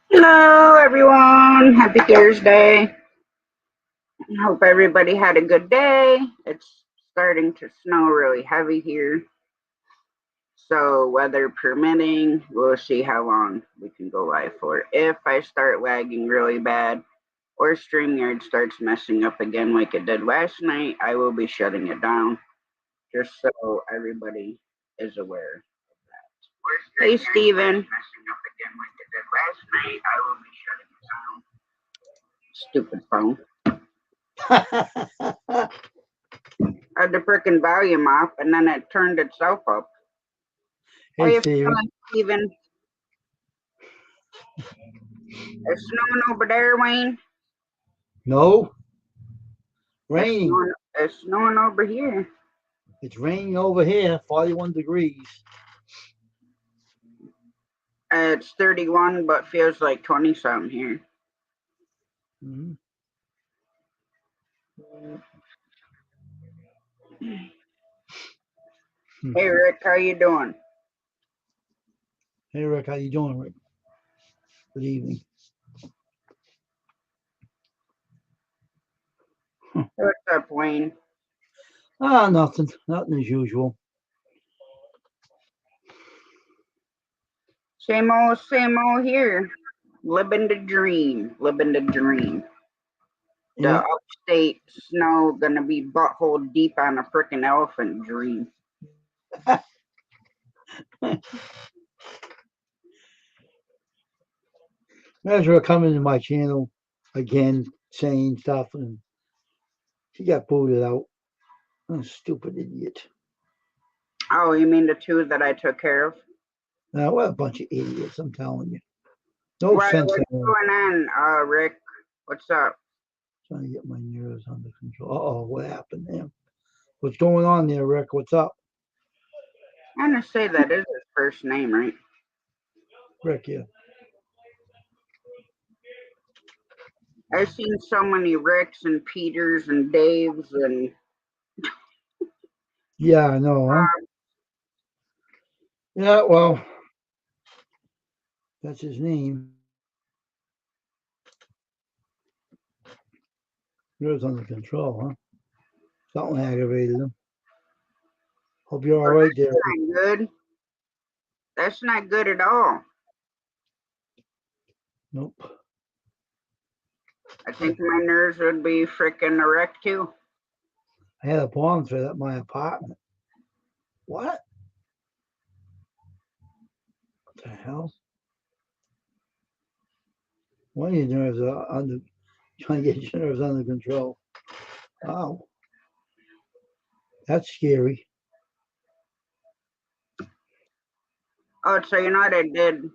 Hello, everyone. Happy Thursday. Hope everybody had a good day. It's starting to snow really heavy here. So, weather permitting, we'll see how long we can go live for. If I start lagging really bad or StreamYard starts messing up again like it did last night, I will be shutting it down just so everybody is aware. Hey, Steven. Messing up again like it did last night, I will be shutting it down. Stupid phone. I had the frickin' volume off and then it turned itself up. How Hey, you Steven. feeling, Steven? It's snowing over there, Wayne. No, It's raining. snowing, it's snowing over here. It's raining over here, 41 degrees. It's 31, but feels like 20 something here. Mm-hmm. Hey, Rick, how you doing? Hey, Rick, how you doing, Rick? Good evening. What's up, Wayne? Nothing as usual. Same old here. Living the dream. Living the dream. The Yeah. upstate snow gonna be butthole deep on a frickin' elephant dream. Ezra coming to my channel again, saying stuff, and she got booted out. Oh, stupid idiot. Oh, you mean the two that I took care of? What a bunch of idiots, I'm telling you. No Right, sense what's in them. going on, Rick? What's up? Trying to get my nerves under control. Uh-oh, what happened there? What's going on there, Rick? What's up? I'm gonna say that is his first name, right? Rick, yeah. I've seen so many Ricks and Peters and Daves and Yeah, I know, huh? Yeah, well, that's his name. Yours under control, huh? Something aggravated him. Hope you're all oh, right there. that's not good. That's not good at all. Nope. I think my nerves would be freaking erect too. I had a bomb threat at my apartment. What? What the hell? One of your nerves are under, trying to get your nerves under control. Wow. That's scary. Oh, so you know what I did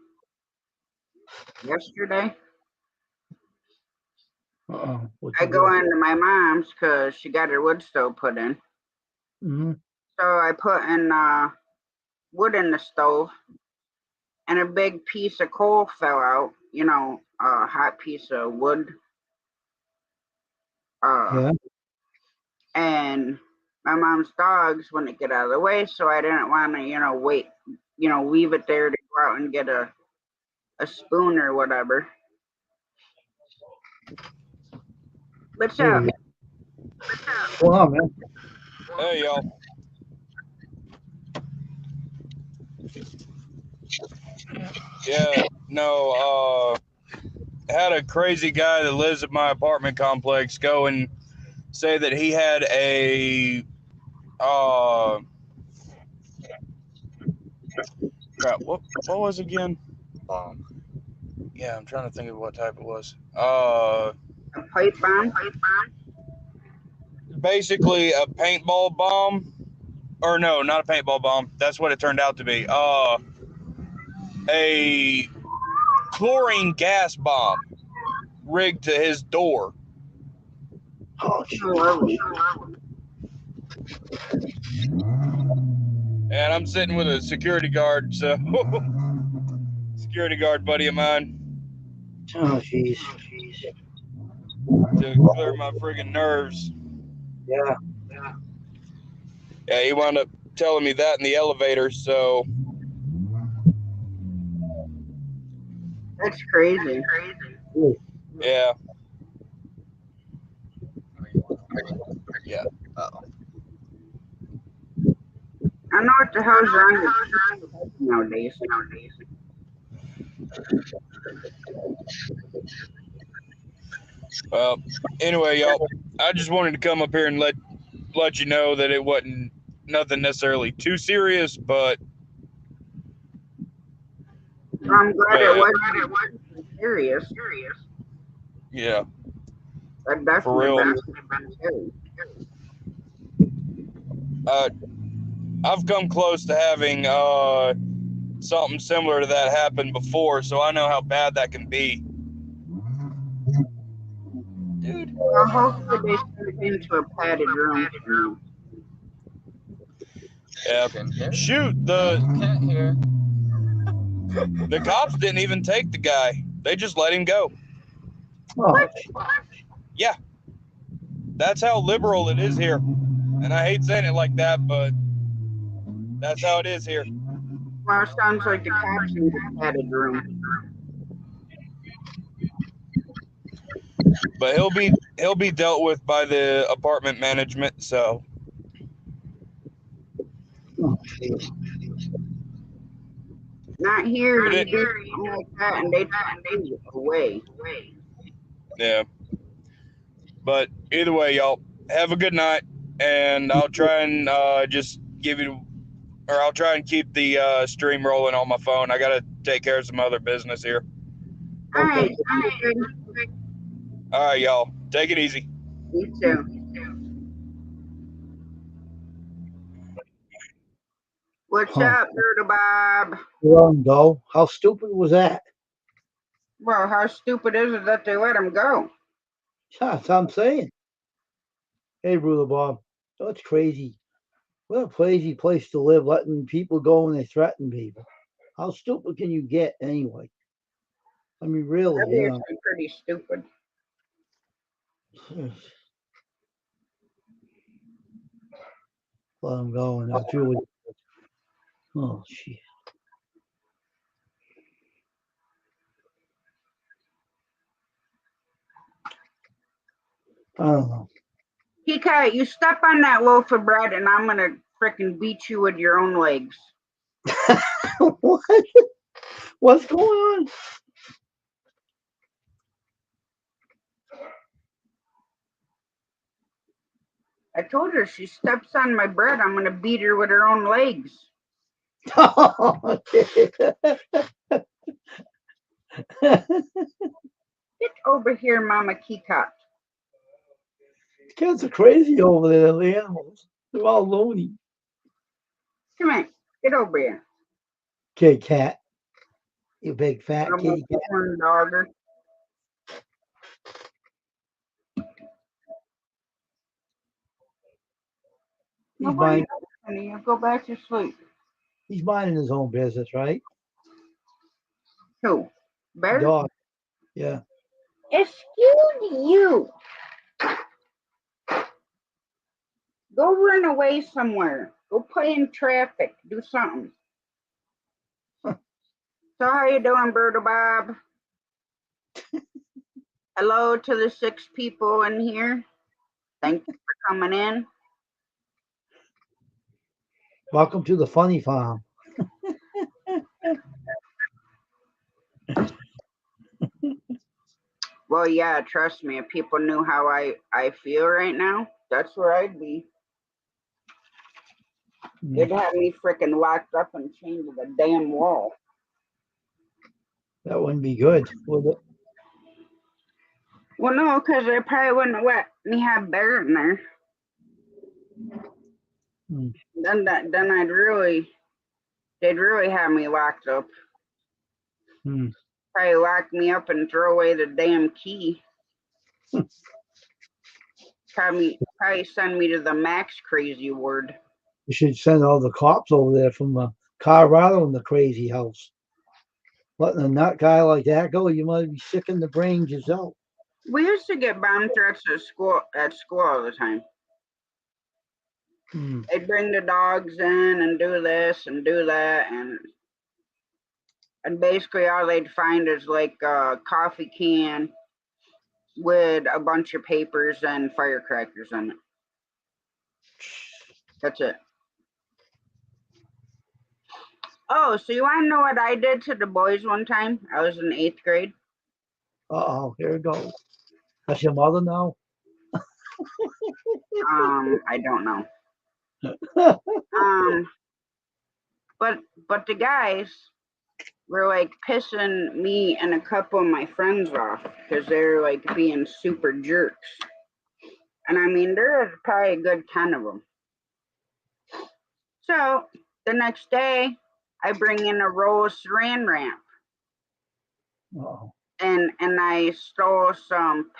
yesterday? Uh-oh. What I you go do? into my mom's because she got her wood stove put in. Mm-hmm. So I put in wood in the stove, and a big piece of coal fell out. You know, a hot piece of wood. Uh, Yeah. and my mom's dogs wouldn't get out of the way, so I didn't want to, wait, leave it there to go out and get a spoon or whatever. What's There up? you go. Go on, man. Hey y'all. Yeah, no, had a crazy guy that lives at my apartment complex go and say that he had a crap, what was it again? Um yeah, I'm trying to think of what type it was. A pipe bomb? Basically a paintball bomb. Or no, not a paintball bomb. That's what it turned out to be. A chlorine gas bomb rigged to his door. Oh, Oh, lovely. And I'm sitting with a security guard, so security guard buddy of mine oh, jeez. to clear my friggin' nerves. Yeah. Yeah, he wound up telling me that in the elevator, so That's crazy. Yeah. Yeah. I know what the hell's wrong with people nowadays. Well, anyway, y'all, I just wanted to come up here and let you know that it wasn't nothing necessarily too serious, but I'm glad it yeah, wasn't serious. yeah, That for definitely real. been scary. Uh, I've come close to having something similar to that happen before, so I know how bad that can be, dude. Well, hopefully they turn it into a padded room for me. Yeah. Shoot, the cops didn't even take the guy; they just let him go. Oh, Yeah, that's how liberal it is here, and I hate saying it like that, but that's how it is here. Well, it sounds like the cops need a padded room. But he'll be dealt with by the apartment management. So oh shit. Not here. but You it, do something like that, and they take you away. yeah. But either way, y'all have a good night, and I'll try and just give you, or I'll try and keep the stream rolling on my phone. I gotta take care of some other business here. All right, Okay. sounds good. All right, y'all, take it easy. You too. What's Huh. up, Birdo Bob? Long ago. How stupid was that? Well, how stupid is it that they let him go? That's what I'm saying. Hey, Ruler Bob. That's crazy. What a crazy place to live, letting people go when they threaten people. How stupid can you get anyway? I mean, really, That'd be pretty stupid. Let them go, and that's really. Oh shit. I don't know. PK, you step on that loaf of bread, and I'm gonna frickin' beat you with your own legs. What? What's going on? I told her she steps on my bread, I'm gonna beat her with her own legs. Get over here, Mama Keycut. Cats are crazy over there, the animals. They're all loony. Come here. Get over here. Okay, cat. You big fat Little kitty cat. corn dogger. Now, He's where are you mind, going, honey? You go back to sleep. he's minding his own business, right? Who? Bear? Dog. Yeah. Excuse you. Go run away somewhere. Go play in traffic. Do something. So how you doing, Birdo Bob? Hello to the 6 people in here. Thank you for coming in. Welcome to the funny farm. Well, yeah, trust me. If people knew how I feel right now, that's where I'd be. They'd have me freaking locked up and chained to the damn wall. That wouldn't be good, would it? Well, no, because they probably wouldn't let me have Bear in there. Hmm. Then they'd really have me locked up. Hmm. Probably lock me up and throw away the damn key. Probably send me to the Max Crazy Ward. You should send all the cops over there from Colorado in the crazy house. Letting a nut guy like that go, you might be sick in the brains yourself. We used to get bomb threats at school all the time. Hmm. They'd bring the dogs in and do this and do that, and And basically all they'd find is like a coffee can with a bunch of papers and firecrackers in it. That's it. Oh, so you want to know what I did to the boys one time? I was in 8th grade. Uh-oh, here it goes. That's your mother now? I don't know. But the guys were like pissing me and a couple of my friends off because they're like being super jerks. And I mean, there was probably a good 10 of them. So the next day, I bring in a roll of saran wrap. Uh-oh. And I stole some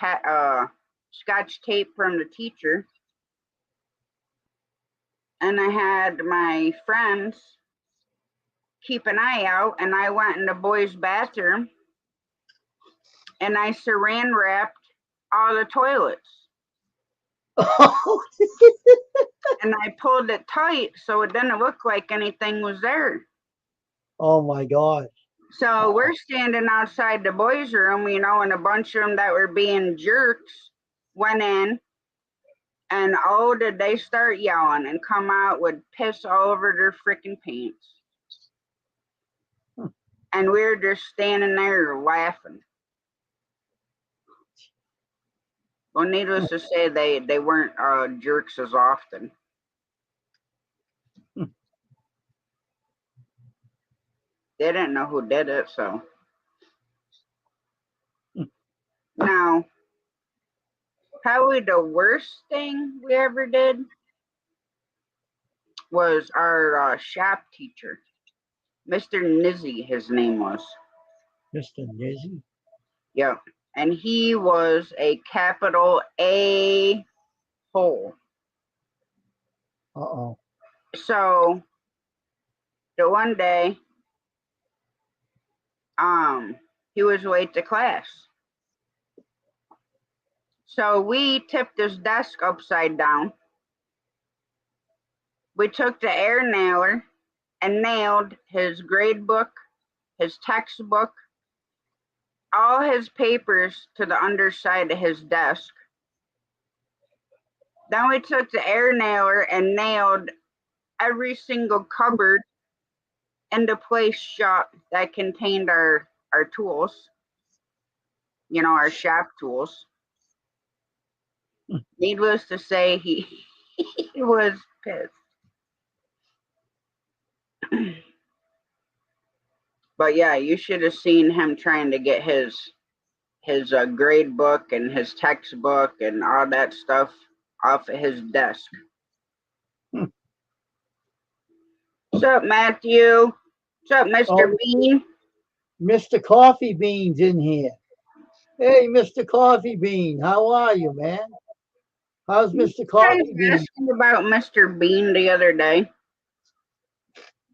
scotch tape from the teacher. And I had my friends keep an eye out, and I went in the boys' bathroom and I saran wrapped all the toilets. And I pulled it tight so it didn't look like anything was there. Oh my God. So we're standing outside the boys' room, and a bunch of them that were being jerks went in, and oh, did they start yelling and come out with piss all over their freaking pants. And we were just standing there laughing. Well, needless to say, they weren't jerks as often. They didn't know who did it, so. Now, probably the worst thing we ever did was our shop teacher, Mr. Nizzy, his name was. Mr. Nizzy? Yep. And he was a capital A hole. Uh-oh. So the one day, he was late to class. So we tipped his desk upside down. We took the air nailer and nailed his grade book, his textbook, all his papers to the underside of his desk. Then we took the air nailer and nailed every single cupboard into place shut that contained our tools, our shop tools. Needless to say, he was pissed. But yeah, you should have seen him trying to get his grade book and his textbook and all that stuff off of his desk. What's up, Matthew? What's up, Mr. Bean? Mr. Coffee Bean's in here. Hey, Mr. Coffee Bean, how are you, man? How's Mr. Coffee Bean? I was asking about Mr. Bean the other day.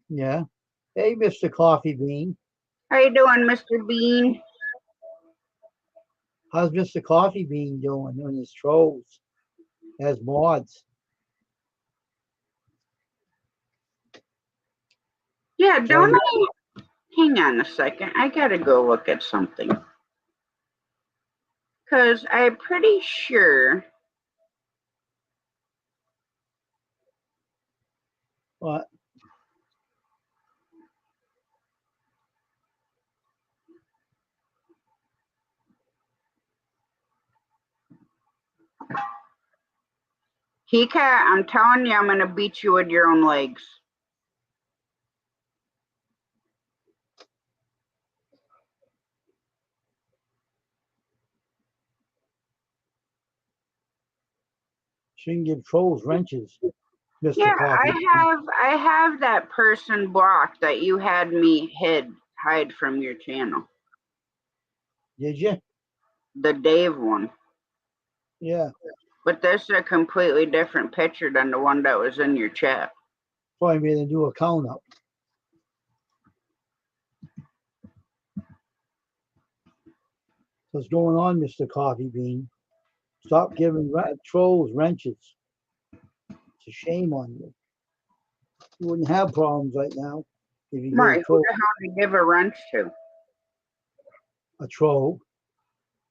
Yeah. Hey, Mr. Coffee Bean. How you doing, Mr. Bean? How's Mr. Coffee Bean doing on his trolls as mods? Yeah, don't I? Hang on a second. I gotta go look at something. Because I'm pretty sure. What? Cat, I'm telling you, I'm gonna beat you with your own legs. She can give trolls wrenches, Mr. Yeah, Coffee Bean. I have that person blocked that you had me hide from your channel. Did you? The Dave one. Yeah. But this is a completely different picture than the one that was in your chat. Probably made to do a count up. What's going on, Mr. Coffee Bean? Stop giving trolls wrenches. It's a shame on you. You wouldn't have problems right now. if you Right, get a who troll. the hell did you give a wrench to? A troll.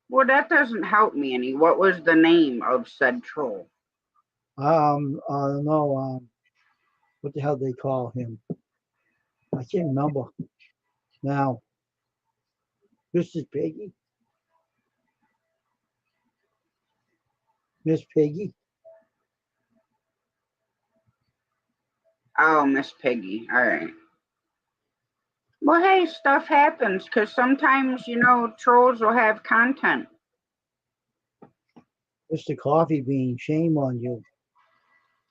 Well, that doesn't help me any. What was the name of said troll? I don't know. What the hell they call him? I can't remember now. This is Piggy. Miss Piggy. Oh, Miss Piggy. All right. Well, hey, stuff happens because sometimes, trolls will have content. Mr. Coffee Bean. Shame on you.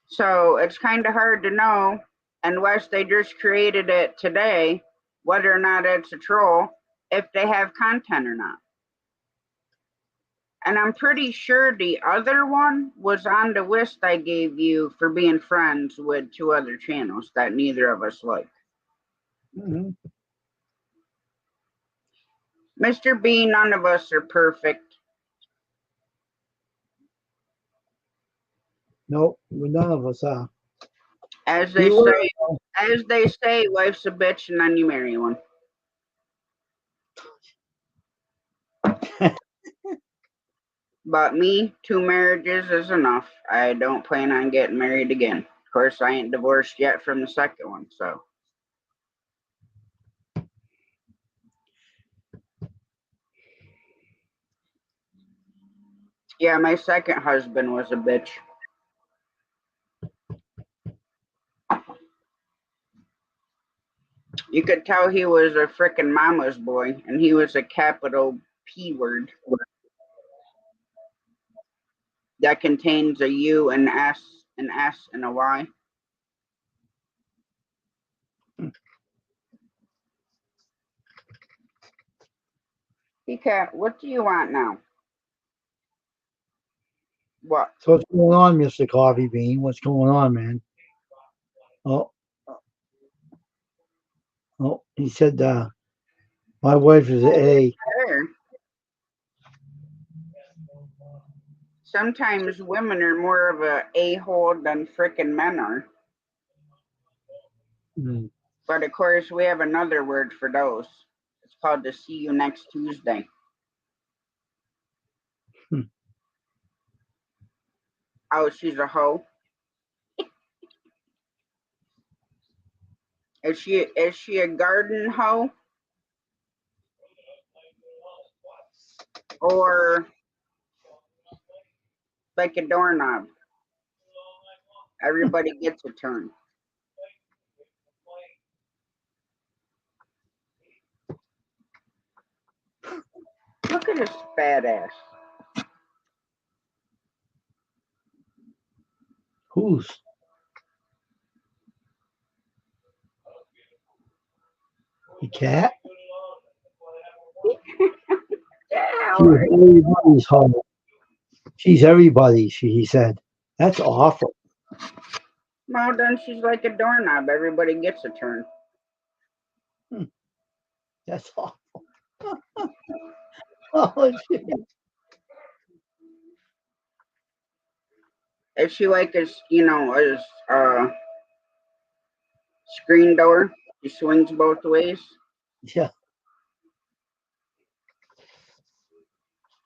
So it's kind of hard to know, unless they just created it today, whether or not it's a troll, if they have content or not. And I'm pretty sure the other one was on the list I gave you for being friends with 2 other channels that neither of us like. Mm-hmm. Mr. B, none of us are perfect. Nope, none of us are. As they say, life's a bitch and then you marry one. But me, 2 marriages is enough. I don't plan on getting married again. Of course, I ain't divorced yet from the second one, so. Yeah, my second husband was a bitch. You could tell he was a frickin' mama's boy, and he was a capital P word that contains a U, an S, and a Y. What do you want now? What? So what's going on, Mr. Coffee Bean? What's going on, man? Oh, he said my wife is an A. There. Sometimes women are more of a a-hole than frickin' men are. Mm. But of course, we have another word for those. It's called the see you next Tuesday. Hmm. Oh, she's a hoe. Is she a garden hoe? Or like a doorknob? Everybody gets a turn. Look at this fat ass. Who's? The cat? Yeah, She's everybody's hoe. She's everybody's, he said. That's awful. well, then she's like a doorknob. Everybody gets a turn. That's awful. Oh, shit. Is she like a screen door? She swings both ways. Yeah.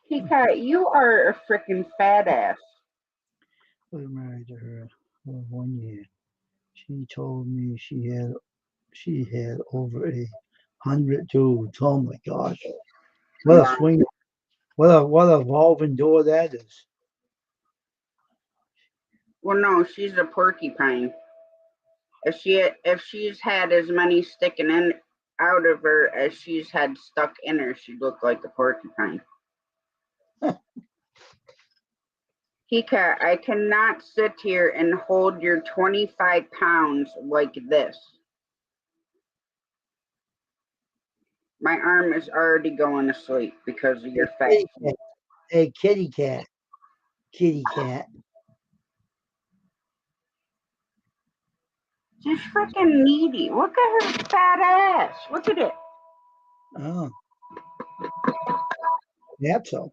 Tika, you are a freaking fat ass. We were married to her for 1 year. She told me she had over 100 dudes. Oh my gosh. What a Wow. swing. What a evolving door that is. Well, no, she's a porcupine. If she's had as many sticking in out of her as she's had stuck in her, she'd look like a porcupine. Tika, I cannot sit here and hold your 25 pounds like this. My arm is already going to sleep because of your fat. Hey, kitty cat. Kitty cat. She's freaking needy. Look at her fat ass. Look at it. Oh. That's so.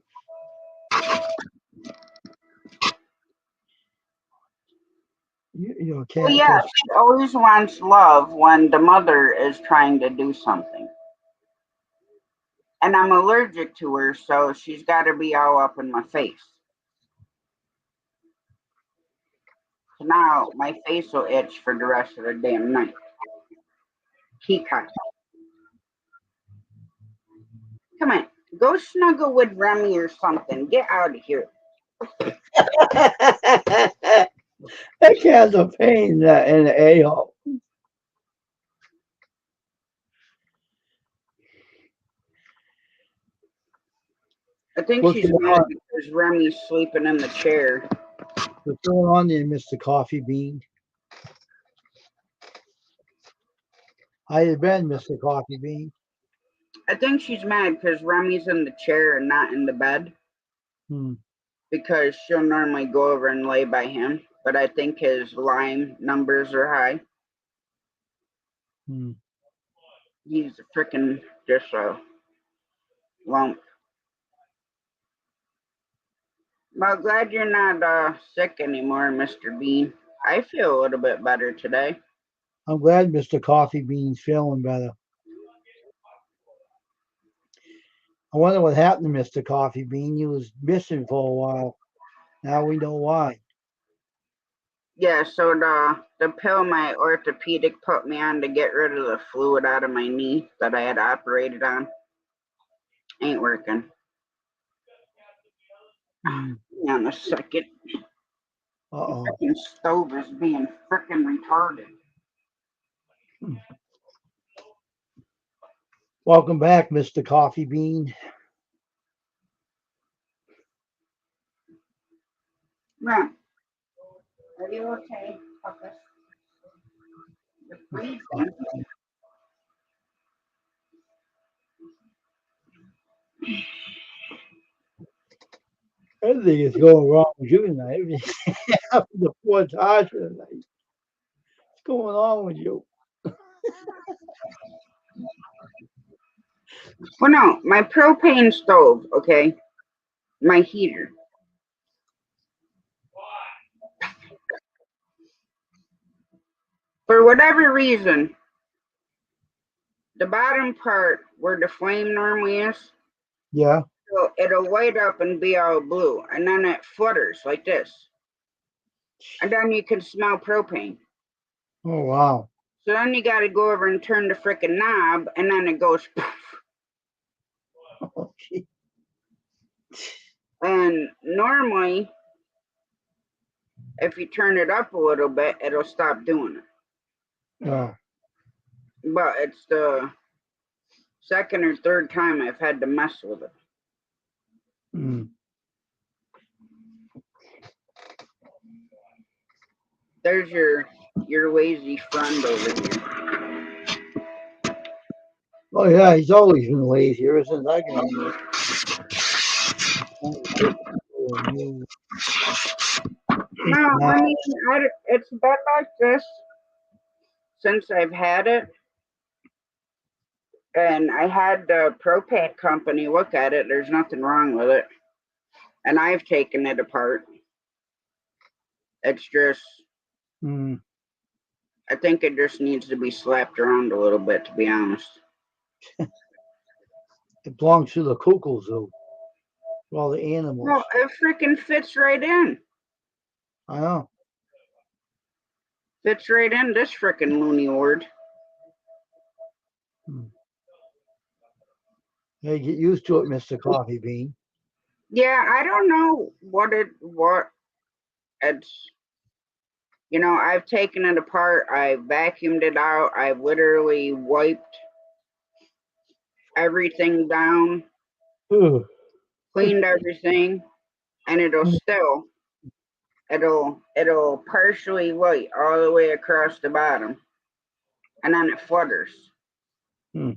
Your Well, yeah, catfish. she always wants love when the mother is trying to do something. And I'm allergic to her, so she's got to be all up in my face. So now my face will itch for the rest of the damn night. Peacock. Come on. Go snuggle with Remy or something. Get out of here. That cat's a pain in the a-hole. I think What's she's going mad on? because Remy's sleeping in the chair. What's going on there, Mr. Coffee Bean? How you been, Mr. Coffee Bean? I think she's mad because Remy's in the chair and not in the bed Hmm. because she'll normally go over and lay by him. But I think his Lyme numbers are high. Hmm. He's freaking just a lump. Well, glad you're not sick anymore, Mr. Bean. I feel a little bit better today. I'm glad Mr. Coffee Bean's feeling better. I wonder what happened to Mr. Coffee Bean. He was missing for a while. Now we know why. Yeah, so the pill my orthopedic put me on to get rid of the fluid out of my knee that I had operated on ain't working. Hmm. Hang on a second. The Uh-oh. freaking stove is being freaking retarded. Welcome back, Mr. Coffee Bean. Ron, are you okay? Okay. You're freezing. Everything is going wrong with you tonight. Everything happened to poor Tasha tonight. What's going on with you? Well, no, my propane stove, okay, my heater. For whatever reason, the bottom part where the flame normally is, Yeah. so it'll light up and be all blue, and then it flutters like this, and then you can smell propane. Oh, wow. So then you got to go over and turn the freaking knob, and then it goes poof. Oh, gee. And normally, if you turn it up a little bit, it'll stop doing it. Oh. But it's the second or third time I've had to mess with it. Hmm. There's your lazy friend over here. Oh, yeah, he's always been lazy ever since I can remember. No, Now, I mean it's been like this since I've had it, and I had the propane company look at it. There's nothing wrong with it, and I've taken it apart. It's just hmm, I think it just needs to be slapped around a little bit, to be honest. it belongs to the cuckoo zoo, to all the animals. Well, it freaking fits right in. I know. Fits right in this freaking loony ward. Hmm. Hey, get used to it, Mr. Coffee Bean. Yeah, I don't know what it's. I've taken it apart. I vacuumed it out. I've literally wiped everything down, Ugh. cleaned everything, and it'll partially light all the way across the bottom, and then it flutters. Hmm.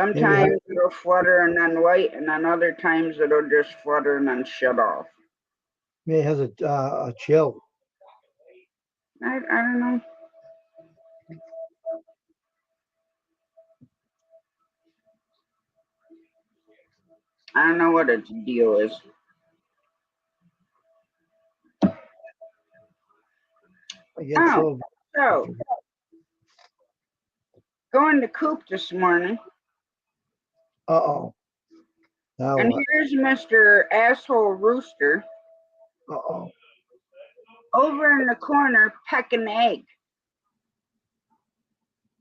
Maybe it has, Sometimes it'll flutter and then light, and then other times it'll just flutter and then shut off. maybe it has a chill. I don't know. I don't know what its deal is. I guess Oh, so. so going to coop this morning, Uh-oh. Now and what? here's Mr. Asshole Rooster Uh-oh. over in the corner pecking egg.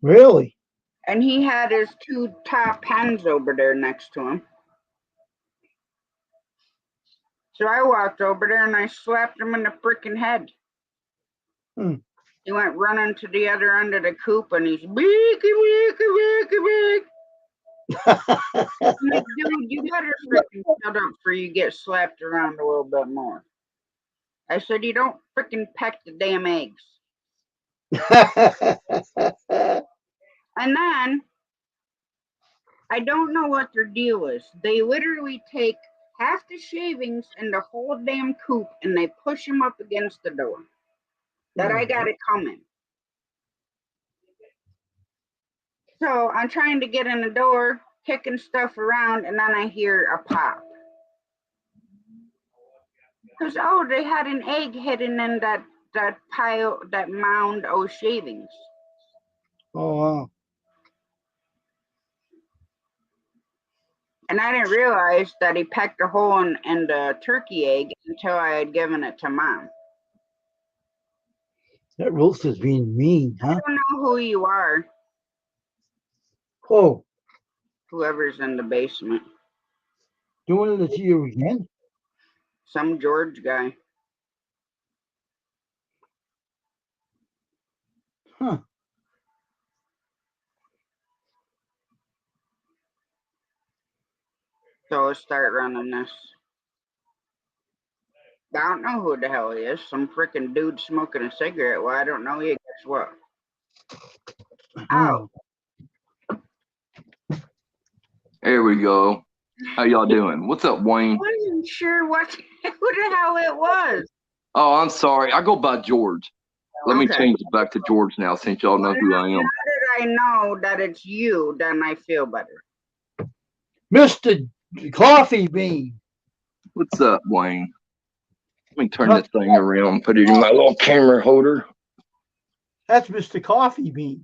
Really? And he had his two top hens over there next to him. So I walked over there and I slapped him in the freaking head. Hmm. He went running to the other end of the coop and he's beaky, beaky, beaky, beak. I'm like, dude, you better freaking shut up before you get slapped around a little bit more. I said, you don't freaking peck the damn eggs. And then I don't know what their deal is. They literally take half the shavings in the whole damn coop and they push them up against the door that I got to come in. So I'm trying to get in the door, kicking stuff around, and then I hear a pop. Because, oh, they had an egg hidden in that pile, that mound of shavings. Oh, wow. And I didn't realize that he pecked a hole in the turkey egg until I had given it to Mom. That rooster's being mean, I huh? don't know who you are, Oh, whoever's in the basement. doing it to you again? Some George guy. Huh. So let's start running this. I don't know who the hell he is. Some freaking dude smoking a cigarette. Well, I don't know you. Guess what? Oh, There we go. How y'all doing? What's up, I Wayne? wasn't sure what who the hell it was. Oh, I'm sorry. I go by George. Let me Okay. change it back to George now since y'all know who I Now am. that I know that it's you, then I feel better. Mr. Coffee Bean. What's up, Wayne? Let me turn this thing around, put it in my little camera holder. That's Mr. Coffee Bean.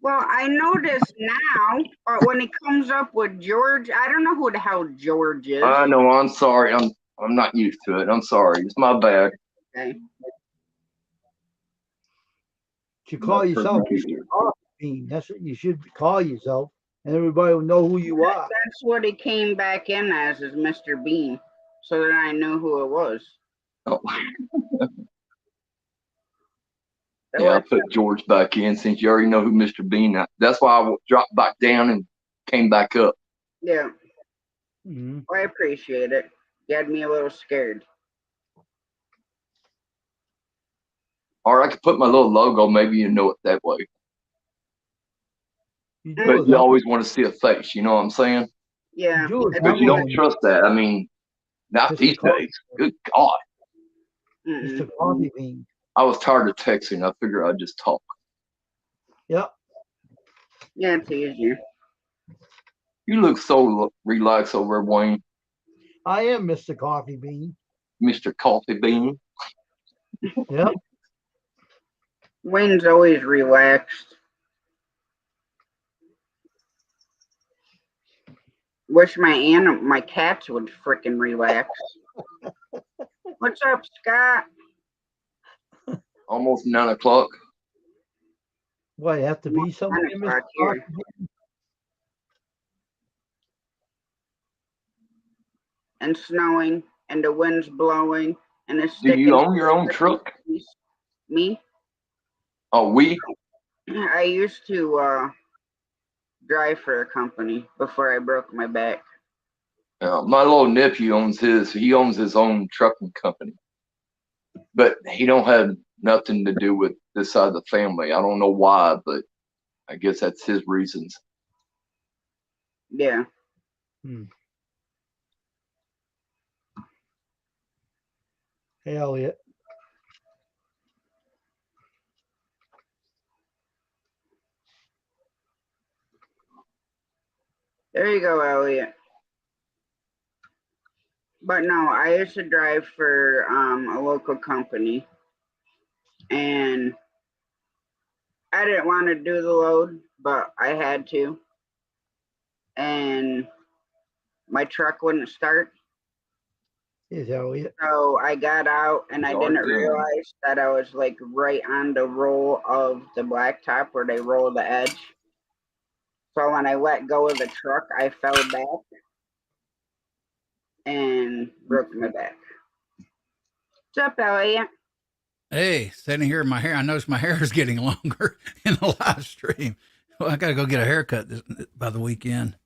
Well, I know this now, but when it comes up with George, I don't know who the hell George is. I know. I'm sorry. I'm not used to it. I'm sorry. It's my bad. Okay. You call yourself Mr. Coffee Bean. That's what you should call yourself, and everybody will know who you are. That's what he came back in as, is Mr. Bean, so that I knew who it was. Oh. Yeah, I put George back in since you already know who Mr. Bean is. That's why I dropped back down and came back up. Yeah. Mm-hmm. Well, I appreciate it. You had me a little scared. Or I could put my little logo. Maybe you know it that way. But you always want to see a face. You know what I'm saying? Yeah. But you don't trust that. I mean, not these days. Good God. Mr. Coffee Bean. I was tired of texting. I figured I'd just talk. Yep. Yeah, it's easier. You look so relaxed over there, Wayne. I am Mr. Coffee Bean. Mr. Coffee Bean. Yep. Wayne's always relaxed. Wish my cats would frickin' relax. What's up, Scott? Almost 9 o'clock. Why, you have to be somewhere, Mr. Coffee Bean? And snowing, and the wind's blowing, and it's Do you own your own truck? Me? Oh, we? I used to drive for a company before I broke my back. My little nephew owns his. He owns his own trucking company, but he don't have nothing to do with this side of the family. I don't know why, but I guess that's his reasons. Yeah. Hey, Elliot. There you go, Elliot. But no, I used to drive for a local company. and I didn't want to do the load, but I had to. And my truck wouldn't start. Is Elliot. So I got out and I Yard didn't gun. realize that I was like right on the roll of the blacktop where they roll the edge. So when I let go of the truck, I fell back and broke my back. What's up, Elliot? Hey, sitting here in my hair. I noticed my hair is getting longer in the live stream. Well, I got to go get a haircut by the weekend.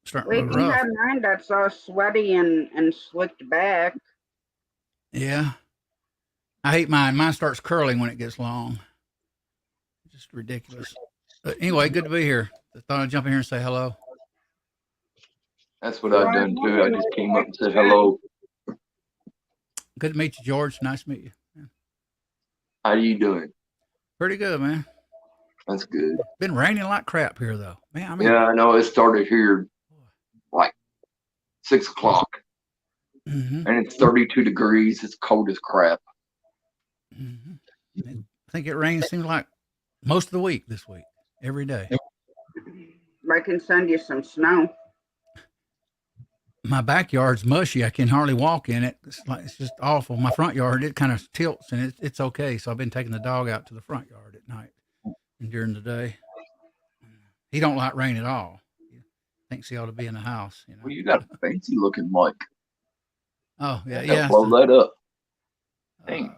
Starting Wait, to look you rough. have mine that's all sweaty and slicked back. Yeah. I hate mine. Mine starts curling when it gets long. Just ridiculous. But anyway, good to be here. I thought I'd jump in here and say hello. That's what I've done too. I just came up and said hello. Good to meet you, George. Nice to meet you. Yeah. How you doing? Pretty good, man. That's good. Been raining like crap here, though. Man, I mean, Yeah, I know it started here like 6 o'clock, mm-hmm, and it's 32 degrees. It's cold as crap. mm-hmm. I think it rains seems like most of the week this week, every day. I can send you some snow. My backyard's mushy. I can hardly walk in it. It's just awful. My front yard, it kind of tilts and it's okay. So I've been taking the dog out to the front yard at night and during the day. He don't like rain at all. He thinks he ought to be in the house. You know? Well, you got a fancy looking mic. Oh yeah, You gotta yeah. blow that up. Dang.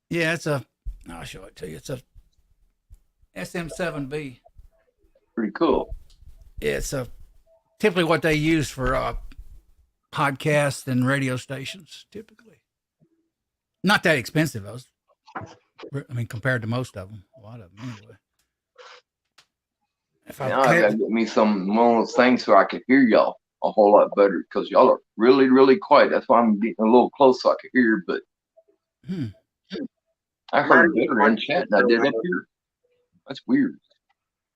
Yeah, I'll show it to you. It's a SM7B. Pretty cool. Yeah, it's typically what they use for podcasts and radio stations. Typically, not that expensive. I mean, compared to most of them, a lot of them anyway. If Now I gotta get me one of those things so I can hear y'all a whole lot better because y'all are really, really quiet. That's why I'm getting a little close so I can hear. But I heard better in chat than I did up here. That's weird.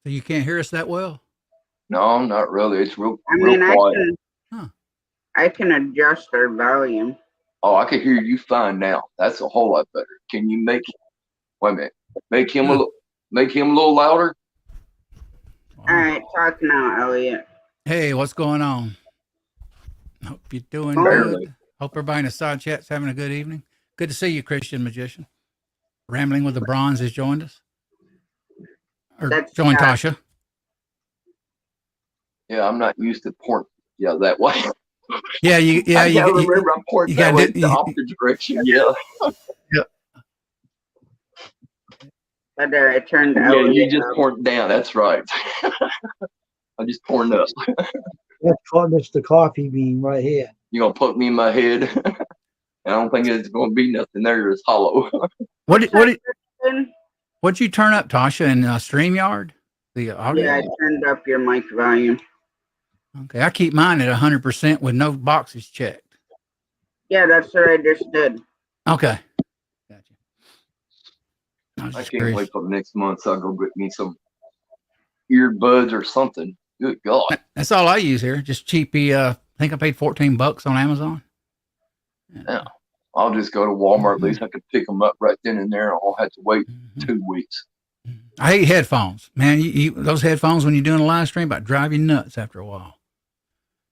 So you can't hear us that well? No, not really. It's real I quiet. I can adjust our volume. Oh, I can hear you fine now. That's a whole lot better. Can you wait a minute, make him a little louder? Wow. All right, talk now, Elliot. Hey, what's going on? Hope you're doing Barely. good. Hope everybody in the side chat's having a good evening. Good to see you, Christian Magician. Rambling with the Bronze has joined us. Or joined Tasha. Yeah, I'm not used to porn. Yeah, that way. Yeah, I remember I'm pointing that way the opposite direction. Yeah. But I turned Yeah, Elliot you just up. poured down. That's right. I just poured up. Let's call this the coffee bean right here. You're gonna put me in my head. I don't think it's gonna be nothing there. It's hollow. What'd you turn up, Tasha, in StreamYard? The audio? Yeah, I turned up your mic volume. Okay, I keep mine at 100% with no boxes checked. Yeah, that's what I just did. Okay. Gotcha. I can't wait till next month so I'll go get me some earbuds or something. Good God. That's all I use here. Just cheapy. I think I paid $14 on Amazon. Yeah. I'll just go to Walmart. At least I can pick them up right then and there. I won't have to wait 2 weeks. I hate headphones, man. Those headphones when you're doing a live stream about drive you nuts after a while.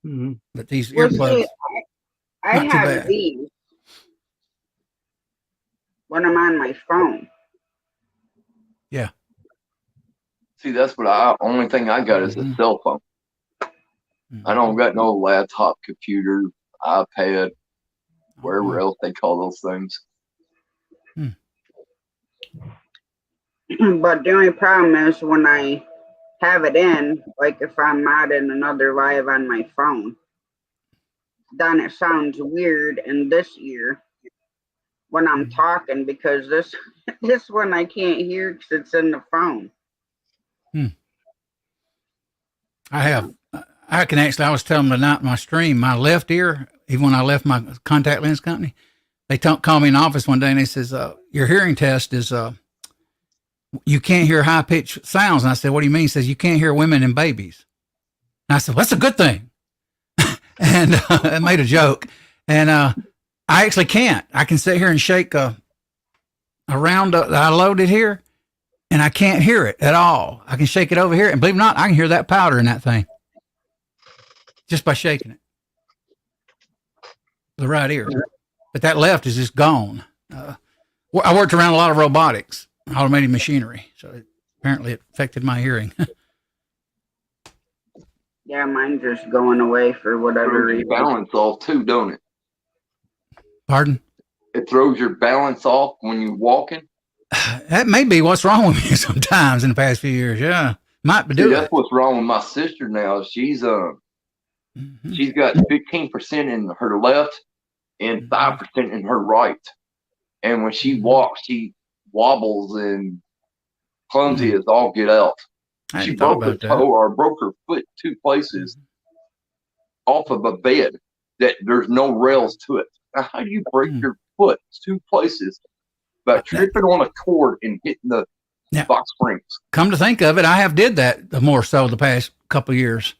Mm-hmm. But these earplugs, I have these when I'm on my phone. Yeah. See, that's what only thing I got is a cell phone. I don't got no laptop, computer, iPad, wherever else they call those things. But the only problem is when I have it in, like if I'm not in another live on my phone, then it sounds weird in this ear when I'm talking because this one I can't hear because it's in the phone. I can actually, I was telling them tonight in my stream, my left ear, even when I left my contact lens company, they called me in the office one day and they says, your hearing test is, you can't hear high pitched sounds. And I said, what do you mean? He says, you can't hear women and babies. And I said, well, that's a good thing. And I made a joke. And I actually can't. I can sit here and shake round that I loaded here, and I can't hear it at all. I can shake it over here, and believe it or not, I can hear that powder in that thing just by shaking it. The right ear. But that left is just gone. I worked around a lot of robotics, automated machinery, so apparently it affected my hearing. Yeah, mine's just going away for whatever Throws your reason. balance off too, don't it? Pardon? It throws your balance off when you're walking. That may be what's wrong with me sometimes in the past few years. Yeah, might do That's it. what's wrong with my sister now. She's got 15% in her left and 5% in her right. And when she walks, she wobbles and clumsy as all get out. I She hadn't thought broke her about that. toe or broke her foot 2 places off of a bed that there's no rails to it. Now, how do you break your foot 2 places by tripping on a cord and hitting the box springs? Come to think of it, I have did that more so the past couple of years.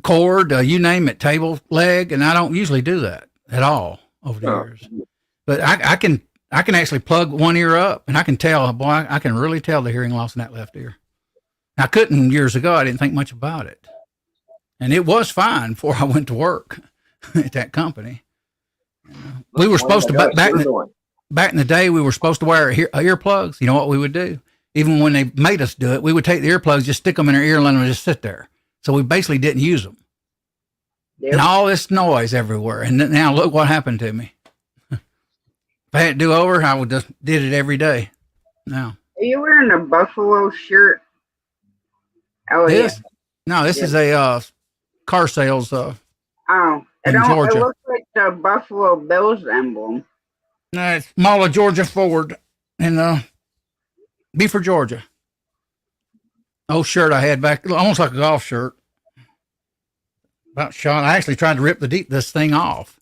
Cord, you name it, table, leg, and I don't usually do that at all over the years. But I can actually plug one ear up, and I can tell, boy, I can really tell the hearing loss in that left ear. I couldn't years ago. I didn't think much about it. And it was fine before I went to work at that company. We were supposed to, back in the day, we were supposed to wear earplugs. You know what we would do? Even when they made us do it, we would take the earplugs, just stick them in our ear and let them just sit there. So we basically didn't use them. Yep. And all this noise everywhere. And now look what happened to me. If I had to do over, I would just did it every day. Now. Are you wearing a buffalo shirt? Oh, this? Yeah. No, this is a car sales in Georgia. It looks like the Buffalo Bills emblem. No, it's Mall of Georgia Ford in Beaufort, Georgia. Old shirt I had back, almost like a golf shirt. About shot. I actually tried to rip this thing off.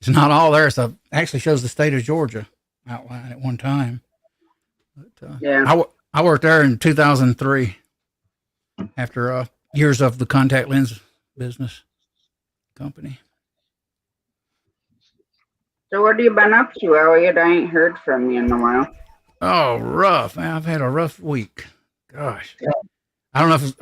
It's not all there. So it actually shows the state of Georgia outline at one time. But, I worked there in 2003 after years of the contact lens business company. So what have you been up to, Elliot? I ain't heard from you in a while. Oh, rough. Man, I've had a rough week. Gosh. I don't know if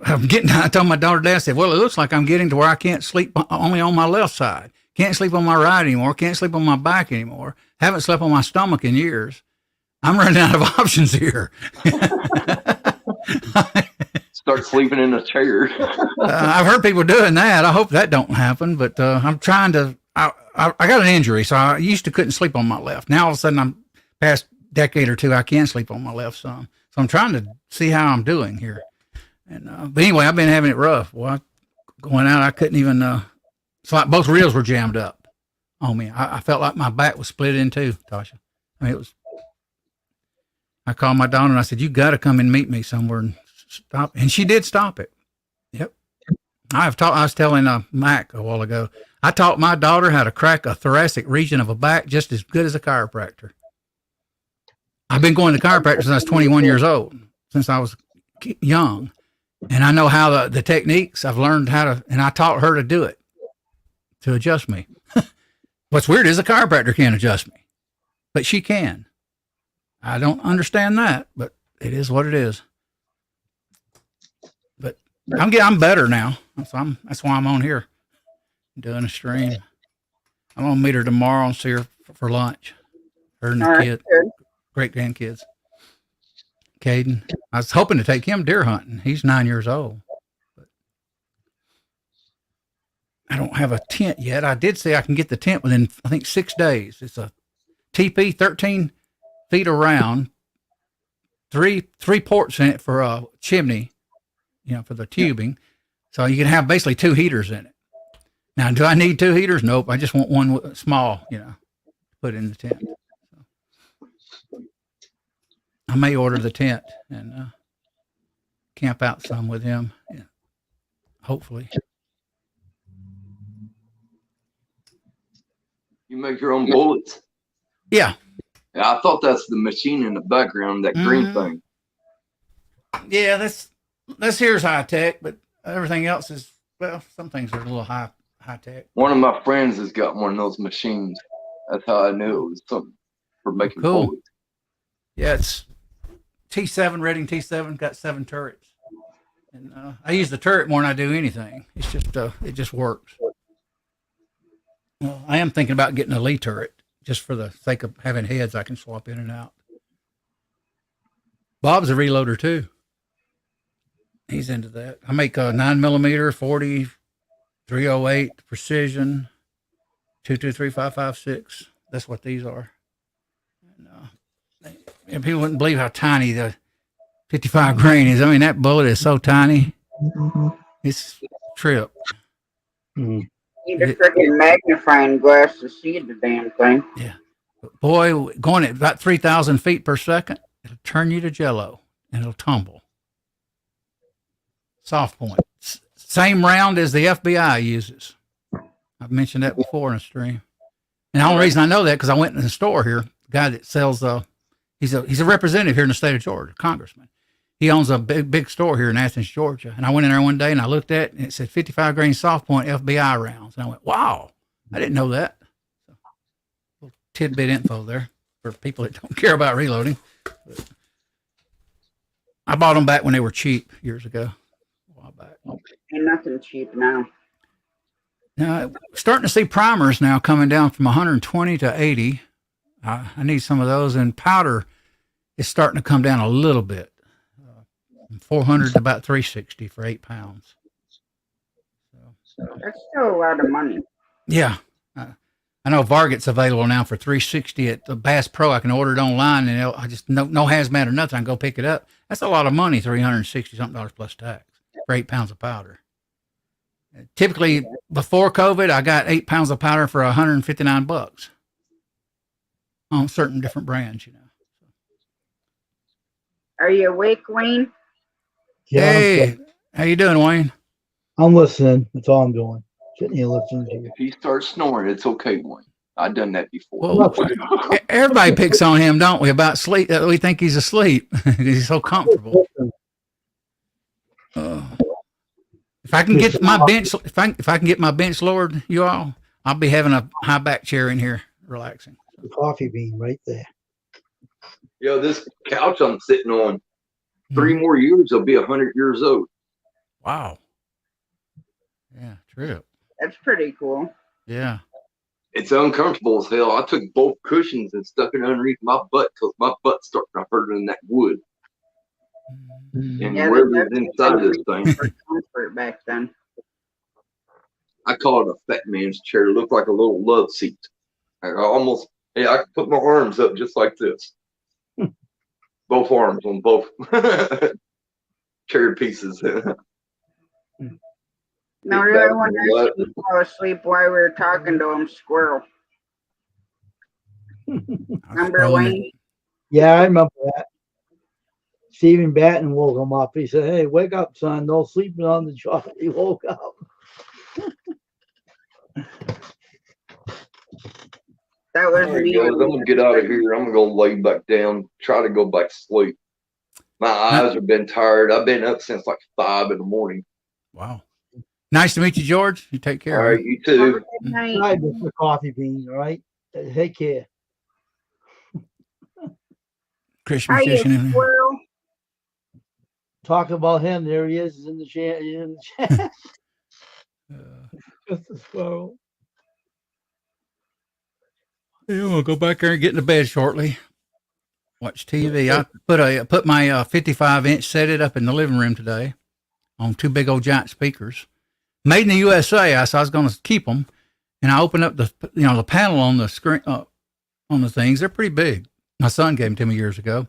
I'm getting, I told my daughter today, I said, well, it looks like I'm getting to where I can't sleep only on my left side. Can't sleep on my right anymore. Can't sleep on my back anymore. Haven't slept on my stomach in years. I'm running out of options here. Start sleeping in a chair. I've heard people doing that. I hope that don't happen, but I'm trying to, I got an injury, so I used to couldn't sleep on my left. Now all of a sudden I'm past decade or two, I can sleep on my left some. So I'm trying to see how I'm doing here. And but anyway, I've been having it rough. Well, going out, I couldn't even. It's like both reels were jammed up on me. I felt like my back was split in two, Tasha. I mean, it was. I called my daughter and I said, "You got to come and meet me somewhere and stop." And she did stop it. Yep. I was telling Mac a while ago. I taught my daughter how to crack a thoracic region of a back just as good as a chiropractor. I've been going to chiropractor since I was 21 years old, since I was young. And I know how the techniques, I've learned how to, and I taught her to do it, to adjust me. What's weird is a chiropractor can't adjust me, but she can. I don't understand that, but it is what it is. But I'm better now. That's why I'm on here doing a stream. I'm going to meet her tomorrow and see her for lunch. Her and the kid, great grandkids. Caden. I was hoping to take him deer hunting. He's 9 years old. But I don't have a tent yet. I did say I can get the tent within, I think, 6 days. It's a TP 13 feet around, three ports in it for a chimney, for the tubing. So you can have basically 2 heaters in it. Now, do I need 2 heaters? Nope. I just want one small, to put in the tent. I may order the tent and camp out some with him. Yeah. Hopefully. You make your own bullets? Yeah. Yeah, I thought that's the machine in the background, that green thing. Yeah, this here's high tech, but everything else is, well, some things are a little high tech. One of my friends has got one of those machines. That's how I knew it was something for making bullets. Yeah, it's T7, Reading T7, got 7 turrets. And I use the turret more than I do anything. It's just, it just works. Well, I am thinking about getting a Lee turret just for the sake of having heads I can swap in and out. Bob's a reloader too. He's into that. I make a 9mm, 40, 308, precision, 223, 5.56. That's what these are. And people wouldn't believe how tiny the 55 grain is. I mean, that bullet is so tiny. It's a trip. Mm. Need a freaking magnifying glass to see the damn thing. Yeah. But boy, going at about 3,000 feet per second, it'll turn you to jello and it'll tumble. Soft point. Same round as the FBI uses. I've mentioned that before in a stream. And the only reason I know that because I went in the store here. The guy that sells, he's a representative here in the state of Georgia, congressman. He owns a big store here in Athens, Georgia. And I went in there one day and I looked at it and it said 55 grain soft point FBI rounds. And I went, wow, I didn't know that. So, little tidbit info there for people that don't care about reloading. But I bought them back when they were cheap years ago. A while back. Ain't nothing cheap now. Now, starting to see primers now coming down from 120 to 80. I need some of those. And powder is starting to come down a little bit. From 400 to about 360 for 8 pounds. That's still a lot of money. Yeah. I know Varget's available now for 360 at the Bass Pro. I can order it online and I just no hazmat or nothing. I can go pick it up. That's a lot of money, $360 something plus tax for 8 pounds of powder. Typically, before COVID, I got 8 pounds of powder for $159 on certain different brands, you know. Are you awake, Wayne? Yeah, Hey, how you doing, Wayne? I'm listening. That's all I'm doing. Sitting here listening to you. If he starts snoring, it's okay, Wayne. I've done that before. Well, everybody picks on him, don't we, about sleep? We think he's asleep because he's so comfortable. If I can get my bench, if I can get my bench lowered, you all, I'll be having a high back chair in here, relaxing. The coffee bean right there. Yo, this couch I'm sitting on, 3 more years, I'll be 100 years old. Wow. Yeah, true. That's pretty cool. Yeah. It's uncomfortable as hell. I took both cushions and stuck it underneath my butt because my butt's starting to hurt in that wood. And Yeah, whatever's inside this thing. For comfort back then. I call it a fat man's chair. It looked like a little love seat. I could put my arms up just like this. Both arms on both chair pieces. No, really wonder if you fall asleep while we were talking to him, squirrel. Remember, Wayne? Yeah, I remember that. Stephen Batten woke him up. He said, "Hey, wake up, son. No sleeping on the job." He woke up. That was Right, me. guys, I'm gonna get out of here. I'm gonna go lay back down, try to go back to sleep. My eyes have been tired. I've been up since like 5 in the morning. Wow. Nice to meet you, George. You take care. All right, you too. Good night. All right, Mr. Coffee Bean. All right, take care. Christian Hiya, fishing. squirrel. Talk about him. There he is in the chat. Just a squirrel. Yeah, we'll go back there and get into bed shortly. Watch TV. I put my 55-inch, set it up in the living room today on 2 big old giant speakers. Made in the USA. I was going to keep them, and I opened up the panel on the screen on the things. They're pretty big. My son gave them to me years ago.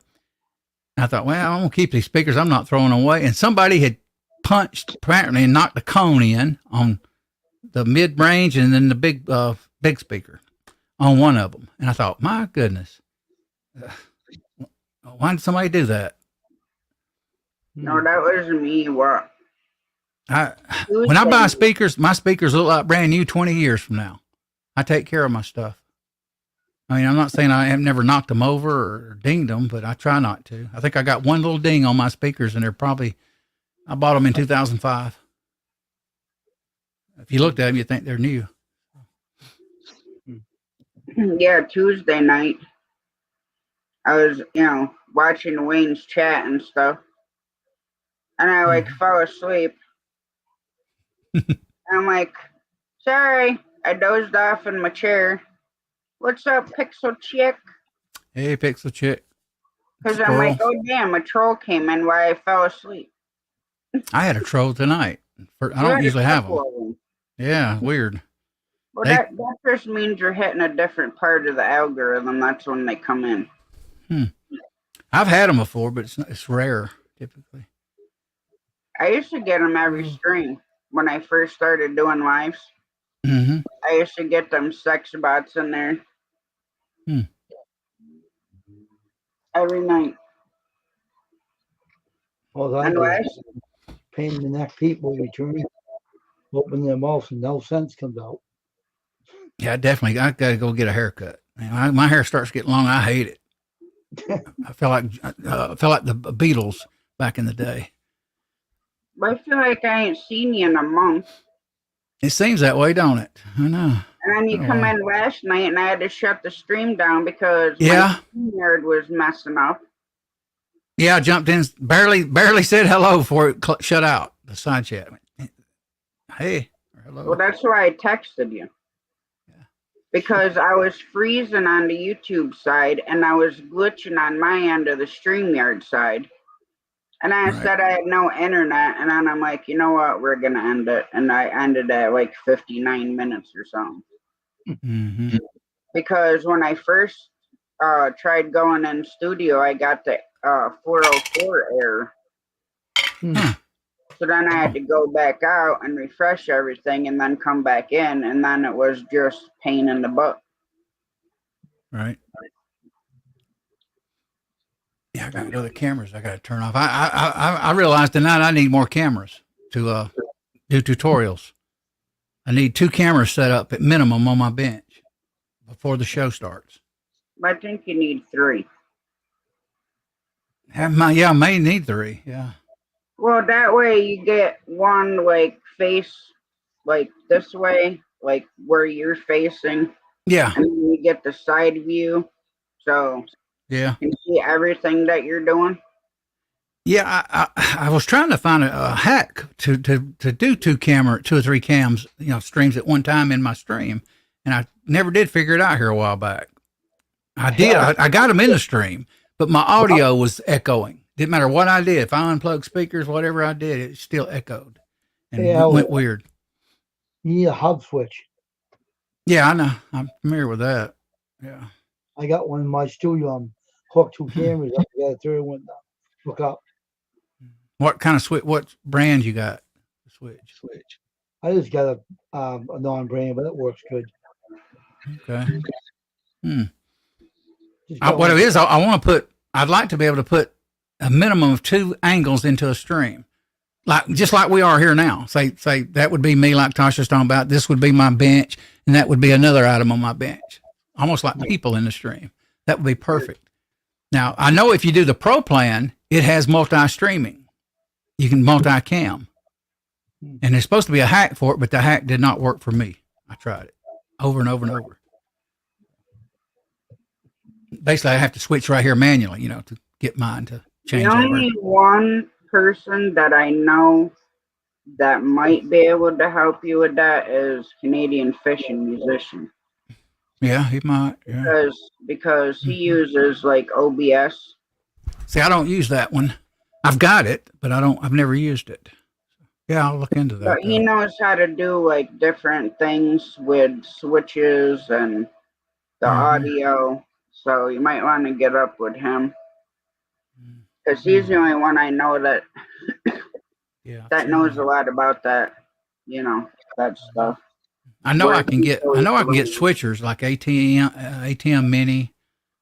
And I thought, well, I'm going to keep these speakers. I'm not throwing them away. And somebody had punched apparently and knocked the cone in on the mid range and then the big speaker on one of them. And I thought, my goodness, why did somebody do that? No, that wasn't me. What? When I buy speakers, my speakers look like brand new 20 years from now. I take care of my stuff. I mean, I'm not saying I have never knocked them over or dinged them, but I try not to. I think I got one little ding on my speakers, and I bought them in 2005. If you looked at them, you'd think they're new. Yeah, Tuesday night. I was, watching Wayne's chat and stuff, and I like fell asleep. I'm like, sorry, I dozed off in my chair. What's up, Pixel Chick? Hey, Pixel Chick. Because I'm like, oh damn, a troll came in while I fell asleep. I had a troll tonight. I don't usually have them. Yeah, weird. Well, that just means you're hitting a different part of the algorithm. That's when they come in. I've had them before, but it's rare, typically. I used to get them every stream when I first started doing lives. Mm-hmm. I used to get them sex bots in there every night. Well, I just pain in the neck people return, open their mouth, and no sense comes out. Yeah, definitely. I got to go get a haircut. Man, my hair starts getting long. I hate it. I feel like the Beatles back in the day. I feel like I ain't seen you in a month. It seems that way, don't it? I know. And then you come in last night, and I had to shut the stream down because my StreamYard was messing up. Yeah, I jumped in, barely said hello before it shut out the side chat. Hey, hello. Well, that's why I texted you. Yeah. Because I was freezing on the YouTube side, and I was glitching on my end of the StreamYard side. And I said I had no internet, and then I'm like, you know what, we're going to end it. And I ended at like 59 minutes or something. Mm-hmm. Because when I first tried going in studio, I got the 404 error. So then I had to go back out and refresh everything and then come back in, and then it was just pain in the butt. Right. Yeah, I got other cameras I got to turn off. I realized tonight I need more cameras to do tutorials. I need 2 cameras set up at minimum on my bench before the show starts. I think you need 3. I may need 3. Yeah. Well, that way you get one like face like this way, like where you're facing. Yeah. And then you get the side view. So yeah, you can see everything that you're doing. Yeah, I was trying to find a hack to do 2 or 3 cams, streams at one time in my stream, and I never did figure it out here a while back. I did. I got them in the stream, but my audio was echoing. Didn't matter what I did. If I unplugged speakers, whatever I did, it still echoed, and it went weird. You need a hub switch. Yeah, I know. I'm familiar with that. Yeah. I got one in my studio. I'm hooked 2 cameras up. I got a 3rd one now. Look up. What kind of switch? What brand you got? Switch. I just got a non-brand, but it works good. Okay. What it is, I want to put. I'd like to be able to put a minimum of 2 angles into a stream, just like we are here now. Say that would be me, like Tasha's talking about. This would be my bench, and that would be another item on my bench, almost like people in the stream. That would be perfect. Now I know if you do the pro plan, it has multi-streaming. You can multi-cam, and there's supposed to be a hack for it, but the hack did not work for me. I tried it over and over and over. Basically, I have to switch right here manually, to get mine to change. The only one person that I know that might be able to help you with that is Canadian Fishing Musician. Yeah, he might. Yeah. Because he uses like OBS. See, I don't use that one. I've got it, but I've never used it. Yeah, I'll look into that. But he knows how to do like different things with switches and the audio. So you might want to get up with him. Because he's the only one I know that knows a lot about that, that stuff. I know I can get switchers like ATM Mini,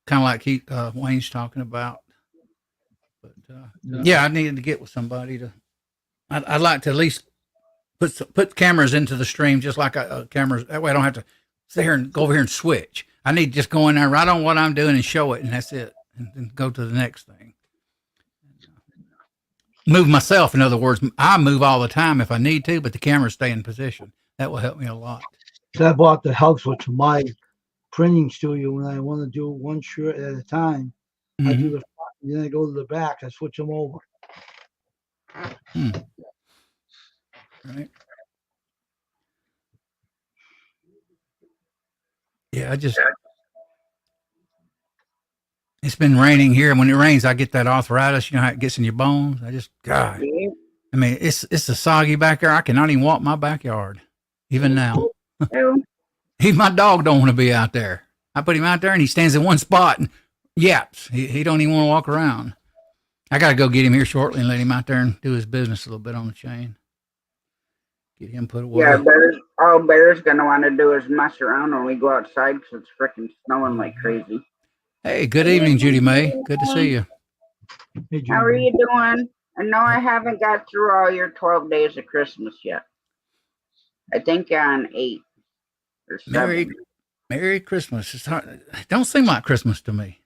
kind of like Wayne's talking about. But I needed to get with somebody to. I'd like to at least put cameras into the stream, just like cameras. That way I don't have to sit here and go over here and switch. I need to just go in there, right on what I'm doing, and show it, and that's it, and then go to the next thing. Move myself, in other words. I move all the time if I need to, but the cameras stay in position. That will help me a lot. So I bought the hub switch for my printing studio when I want to do one shirt at a time. I do the front And then I go to the back. I switch them over. Right. Yeah, it's been raining here, and when it rains, I get that arthritis. You know how it gets in your bones. God. Yeah. I mean, it's a soggy backyard. I cannot even walk my backyard, even now. Ew. Even my dog don't want to be out there. I put him out there, and he stands in one spot and yaps. He don't even want to walk around. I got to go get him here shortly and let him out there and do his business a little bit on the chain. Get him put away. Yeah, all Bear's gonna want to do is mess around when we go outside because it's freaking snowing like crazy. Hey, good evening, Judy May. Good to see you. Hey, How are Judy. you doing? I know I haven't got through all your 12 days of Christmas yet. I think you're on 8 or 7. Merry Christmas. It's hard. It don't seem like Christmas to me,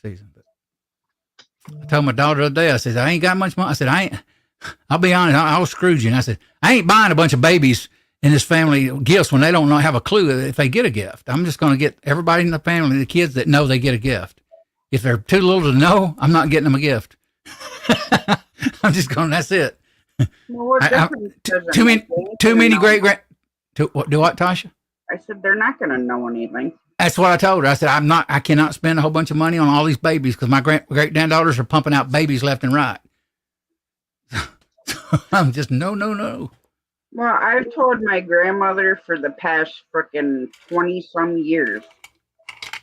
season. But I told my daughter the other day, I said, I ain't got much money. I said, I'll be honest, I was Scrooge. And I said, I ain't buying a bunch of babies in this family gifts when they don't have a clue if they get a gift. I'm just going to get everybody in the family, the kids that know they get a gift. If they're too little to know, I'm not getting them a gift. I'm just going, that's it. Well, Too many great. Do what, Tasha? I said, they're not going to know anything. That's what I told her. I said, I cannot spend a whole bunch of money on all these babies because my great granddaughters are pumping out babies left and right. I'm just, no. Well, I've told my grandmother for the past frickin' 20 some years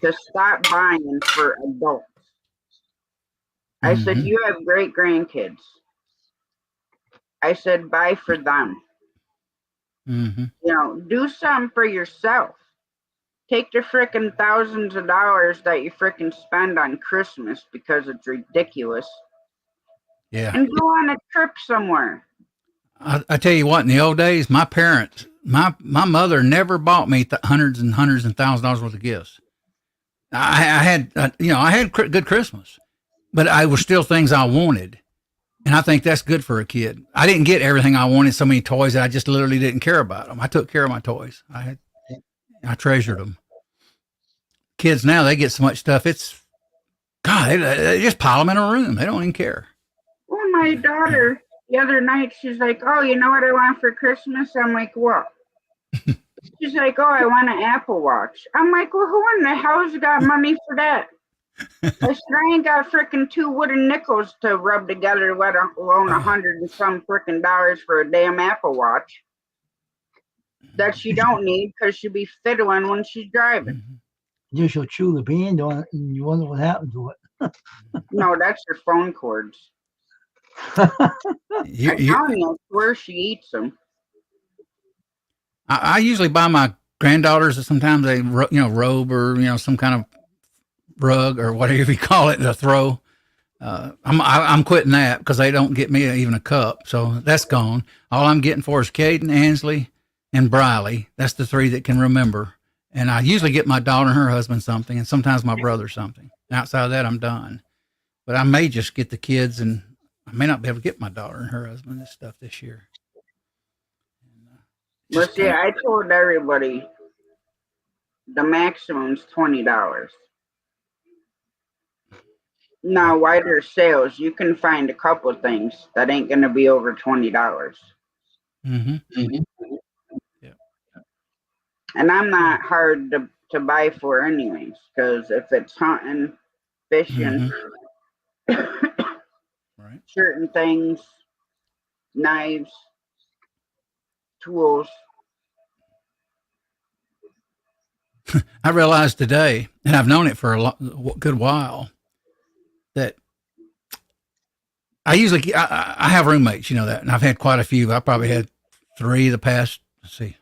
to stop buying for adults. I said, you have great grandkids. I said, buy for them. Mm-hmm. You know, do something for yourself. Take the frickin' thousands of dollars that you frickin' spend on Christmas because it's ridiculous. Yeah. And go on a trip somewhere. I tell you what, in the old days, my parents, my mother never bought me hundreds and $1,000s worth of gifts. I had good Christmas, but I was still things I wanted. And I think that's good for a kid. I didn't get everything I wanted, so many toys that I just literally didn't care about them. I took care of my toys. I treasured them. Kids now, they get so much stuff. It's, God, they just pile them in a room. They don't even care. Well, my daughter, the other night, she's like, oh, you know what I want for Christmas? I'm like, what? She's like, oh, I want an Apple Watch. I'm like, well, who in the hell's got money for that? I said, I ain't got frickin' 2 wooden nickels to rub together, let alone $100 and some frickin' dollars for a damn Apple Watch that she don't need because she'll be fiddling when she's driving. You she'll chew the band on it, and you wonder what happened to it. No, that's her phone cords. I swear she eats them. I usually buy my granddaughters sometimes a robe or some kind of rug or whatever you call it, a throw. I'm quitting that because they don't get me even a cup, so that's gone. All I'm getting for is Caden, Ansley, and Briley. That's the 3 that can remember. And I usually get my daughter and her husband something, and sometimes my brother something. Outside of that, I'm done. But I may just get the kids, and I may not be able to get my daughter and her husband this stuff this year. But see, I told everybody the maximum's $20. Now, why there's sales, you can find a couple of things that ain't going to be over $20. Mm-hmm. Yeah. And I'm not hard to buy for anyways, because if it's hunting, fishing, right, certain things, knives, tools. I realized today, and I've known it for a good while, that I usually I have roommates, you know that, and I've had quite a few. I probably had 3 the past. Let's see,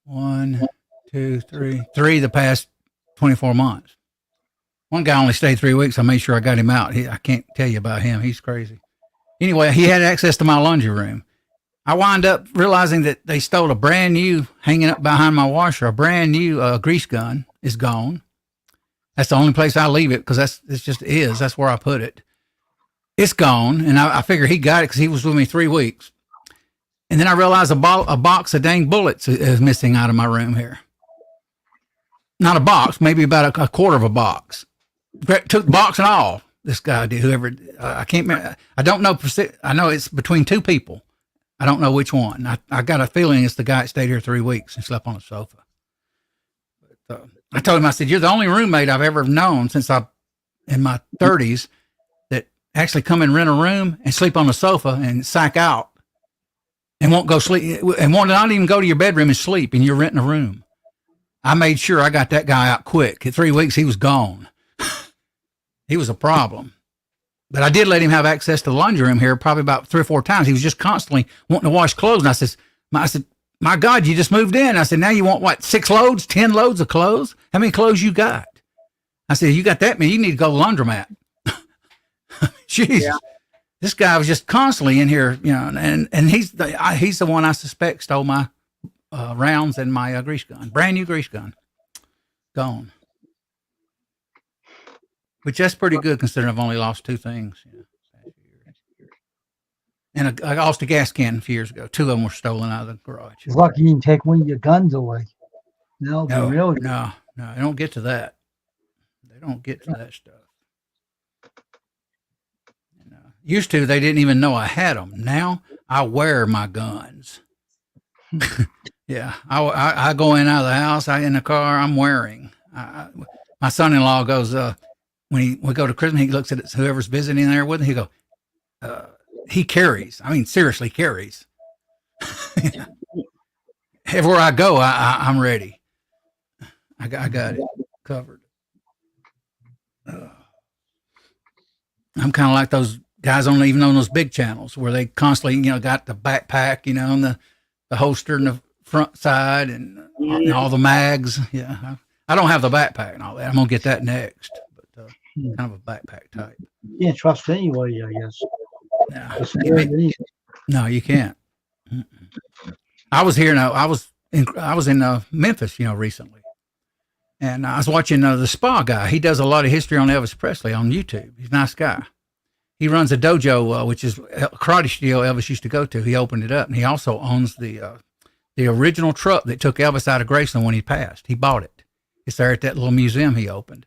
1, 2, 3 the past 24 months. One guy only stayed 3 weeks. I made sure I got him out. I can't tell you about him. He's crazy. Anyway, he had access to my laundry room. I wound up realizing that they stole a brand new, hanging up behind my washer, a brand new grease gun is gone. That's the only place I leave it because that's where I put it. It's gone, and I figure he got it because he was with me 3 weeks. And then I realized a box of dang bullets is missing out of my room here. Not a box, maybe about a quarter of a box. Took the box and all. This guy did. Whoever I can't remember. I don't know. I know it's between two people. I don't know which one. I got a feeling it's the guy that stayed here 3 weeks and slept on the sofa. But, I told him, I said, "You're the only roommate I've ever known since I'm in my 30s that actually come and rent a room and sleep on the sofa and sack out and won't go sleep and won't not even go to your bedroom and sleep, and you're renting a room." I made sure I got that guy out quick. In 3 weeks, he was gone. He was a problem. But I did let him have access to the laundry room here probably about 3 or 4 times. He was just constantly wanting to wash clothes. And I said, my God, you just moved in. I said, now you want what, 6 loads, 10 loads of clothes? How many clothes you got? I said, you got that many, you need to go to the laundromat. Jeez. Yeah. This guy was just constantly in here, you know, and he's the one I suspect stole my rounds and my grease gun, brand new grease gun, gone. Which that's pretty good considering I've only lost 2 things. You know, and I lost a gas can a few years ago. 2 of them were stolen out of the garage. It's lucky you didn't take one of your guns away. No, they don't get to that. They don't get to that stuff. And, used to, they didn't even know I had them. Now I wear my guns. Yeah, I go in out of the house. In the car, I'm wearing. My son-in-law goes. When we go to Christmas, he looks at whoever's visiting there with him. He go, he carries. I mean, seriously carries. Everywhere I go, I'm ready. I got it covered. I'm kind of like those guys on those big channels where they constantly, you know, got the backpack, you know, and the holster in the front side and all the mags. Yeah, I don't have the backpack and all that. I'm gonna get that next. Kind of a backpack type. You can't trust anybody, I guess. No, you can't. I was here now. I was in Memphis, you know, recently, and I was watching the spa guy. He does a lot of history on Elvis Presley on YouTube. He's a nice guy. He runs a dojo, which is a karate studio Elvis used to go to. He opened it up, and he also owns the original truck that took Elvis out of Graceland when he passed. He bought it. It's there at that little museum he opened.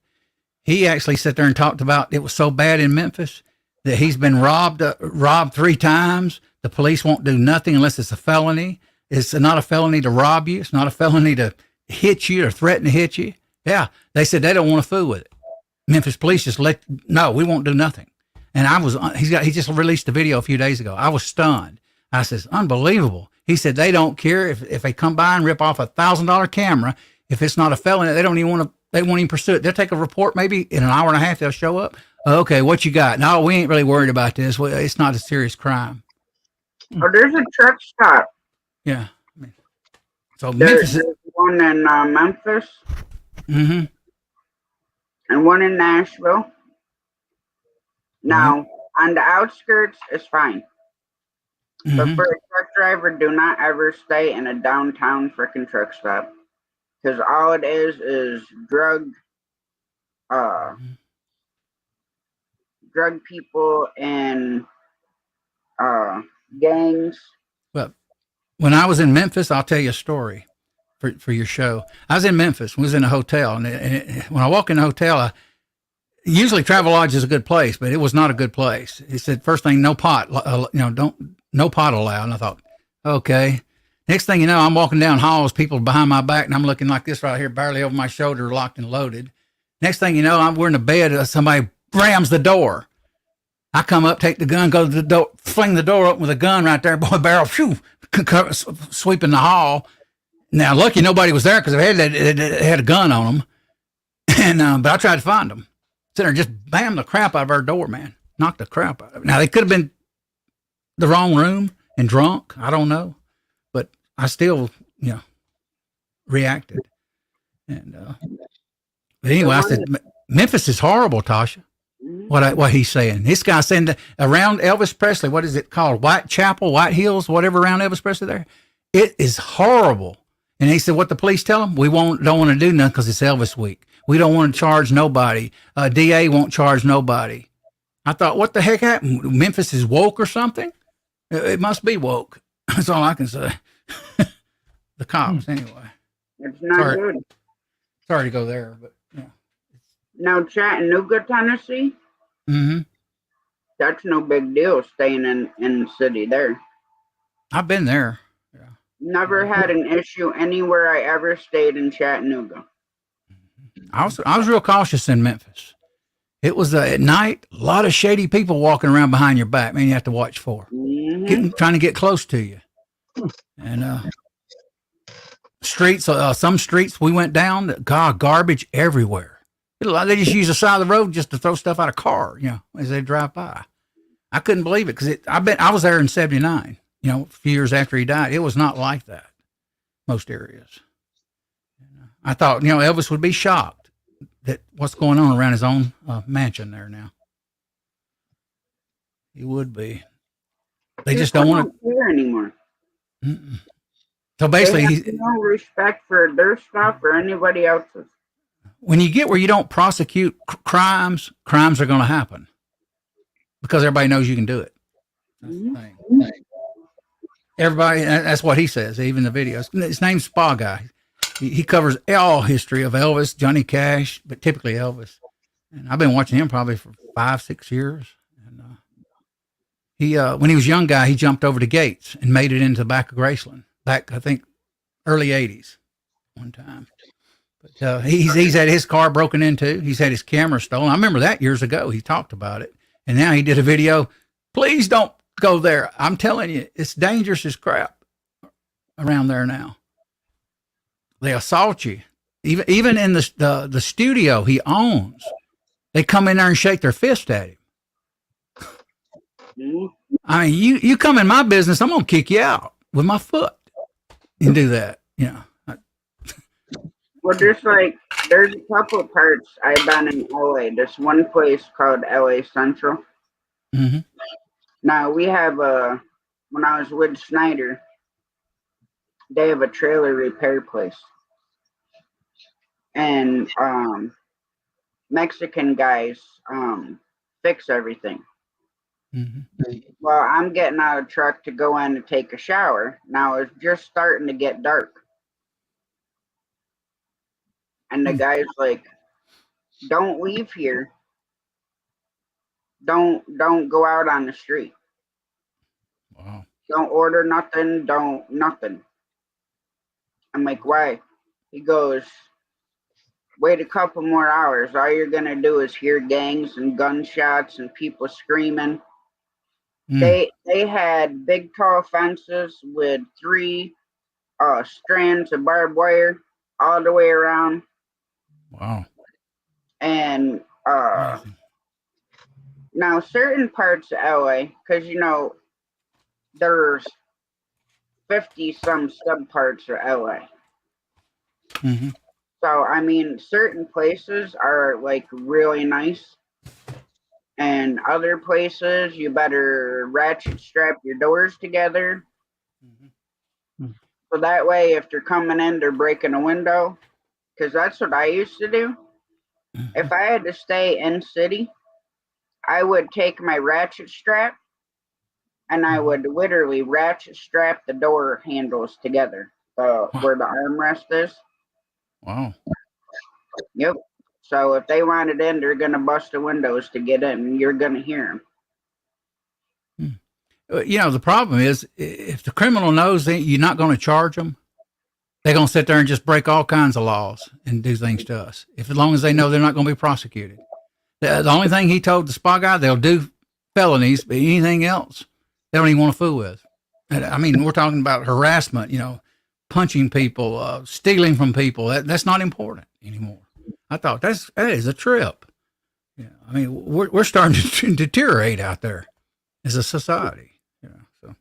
He actually sat there and talked about it was so bad in Memphis that he's been robbed 3 times. The police won't do nothing unless it's a felony. It's not a felony to rob you. It's not a felony to hit you or threaten to hit you. Yeah, they said they don't want to fool with it. Memphis police just we won't do nothing. And he just released a video a few days ago. I was stunned. I says, unbelievable. He said they don't care if they come by and rip off $1,000 camera. If it's not a felony, they won't even pursue it. They'll take a report maybe in an hour and a half. They'll show up. Okay, what you got? No, we ain't really worried about this. It's not a serious crime. Oh, there's a truck stop. Yeah. So there's one in Memphis. Mm-hmm. And one in Nashville. Now, on the outskirts, it's fine. Mm-hmm. But for a truck driver, do not ever stay in a downtown freaking truck stop. Because all it is drug people and gangs. Well, when I was in Memphis, I'll tell you a story for your show. I was in Memphis. We was in a hotel, and when I walk in the hotel, usually Travelodge is a good place, but it was not a good place. He said, first thing, no pot, no pot allowed. And I thought, okay. Next thing you know, I'm walking down halls, people behind my back, and I'm looking like this right here, barely over my shoulder, locked and loaded. Next thing you know, we're in the bed, somebody rams the door. I come up, take the gun, go to the door, fling the door open with a gun right there, boy, barrel, sweeping the hall. Now, lucky nobody was there because they had a gun on them. And but I tried to find them. Sitting there, just bam the crap out of our door, man. Knocked the crap out of it. Now, they could have been the wrong room and drunk. I don't know. But I still, reacted. And but anyway, I said, Memphis is horrible, Tasha. What he's saying. This guy's saying that around Elvis Presley, what is it called? Whitechapel, White Hills, whatever around Elvis Presley there. It is horrible. And he said, what the police tell him? We don't want to do nothing because it's Elvis week. We don't want to charge nobody. DA won't charge nobody. I thought, what the heck happened? Memphis is woke or something? It must be woke. That's all I can say. The cops, anyway. It's not good. Sorry to go there, but yeah. Now, Chattanooga, Tennessee, Mm-hmm. that's no big deal staying in the city there. I've been there. Yeah. Never had an issue anywhere I ever stayed in Chattanooga. I was real cautious in Memphis. It was at night, a lot of shady people walking around behind your back. Man, you have to watch for trying to get close to you. And streets, some streets we went down, God, garbage everywhere. They just use the side of the road just to throw stuff out of car, as they drive by. I couldn't believe it because I was there in '79. A few years after he died. It was not like that. Most areas. I thought, Elvis would be shocked that what's going on around his own mansion there now. He would be. They just don't want to care anymore. Mm-mm. So basically, they have no respect for their stuff or anybody else's. When you get where you don't prosecute crimes are going to happen because everybody knows you can do it. That's the thing. Everybody, that's what he says, even the videos. His name's Spa Guy. He covers all history of Elvis, Johnny Cash, but typically Elvis. And I've been watching him probably for 5-6 years. And he, when he was a young guy, he jumped over the gates and made it into the back of Graceland. Back, I think, early '80s, one time. But he's had his car broken into. He's had his camera stolen. I remember that years ago. He talked about it, and now he did a video. Please don't go there. I'm telling you, it's dangerous as crap around there now. They assault you. Even in the studio he owns, they come in there and shake their fist at him. I mean, you come in my business, I'm gonna kick you out with my foot. And do that, Well, just like there's a couple of parts I've been in LA. This one place called LA Central. Mm-hmm. Now we have when I was with Snyder, they have a trailer repair place, and Mexican guys fix everything. Mm-hmm. Well, I'm getting out of the truck to go in to take a shower. Now it's just starting to get dark. And the guy's like, don't leave here. Don't go out on the street. Wow. Don't order nothing. Don't nothing. I'm like, why? He goes, wait a couple more hours. All you're gonna do is hear gangs and gunshots and people screaming. They had big tall fences with 3 strands of barbed wire all the way around. Wow. And now certain parts of LA, because there's 50 some subparts of LA. Mm-hmm. So I mean, certain places are like really nice, and other places you better ratchet strap your doors together. Mm-hmm. So that way, if they're coming in, they're breaking a window. Because that's what I used to do. Mm-hmm. If I had to stay in city, I would take my ratchet strap and I would literally ratchet strap the door handles together, where the armrest is. Wow. Yep. So if they wanted in, they're gonna bust the windows to get in. You're gonna hear them. The problem is if the criminal knows that you're not going to charge them, they're going to sit there and just break all kinds of laws and do things to us. As long as they know they're not going to be prosecuted. The only thing he told the spy guy, they'll do felonies, but anything else, they don't even want to fool with. I mean, we're talking about harassment, punching people, stealing from people. That's not important anymore. I thought that is a trip. Yeah, I mean, we're starting to deteriorate out there as a society. So.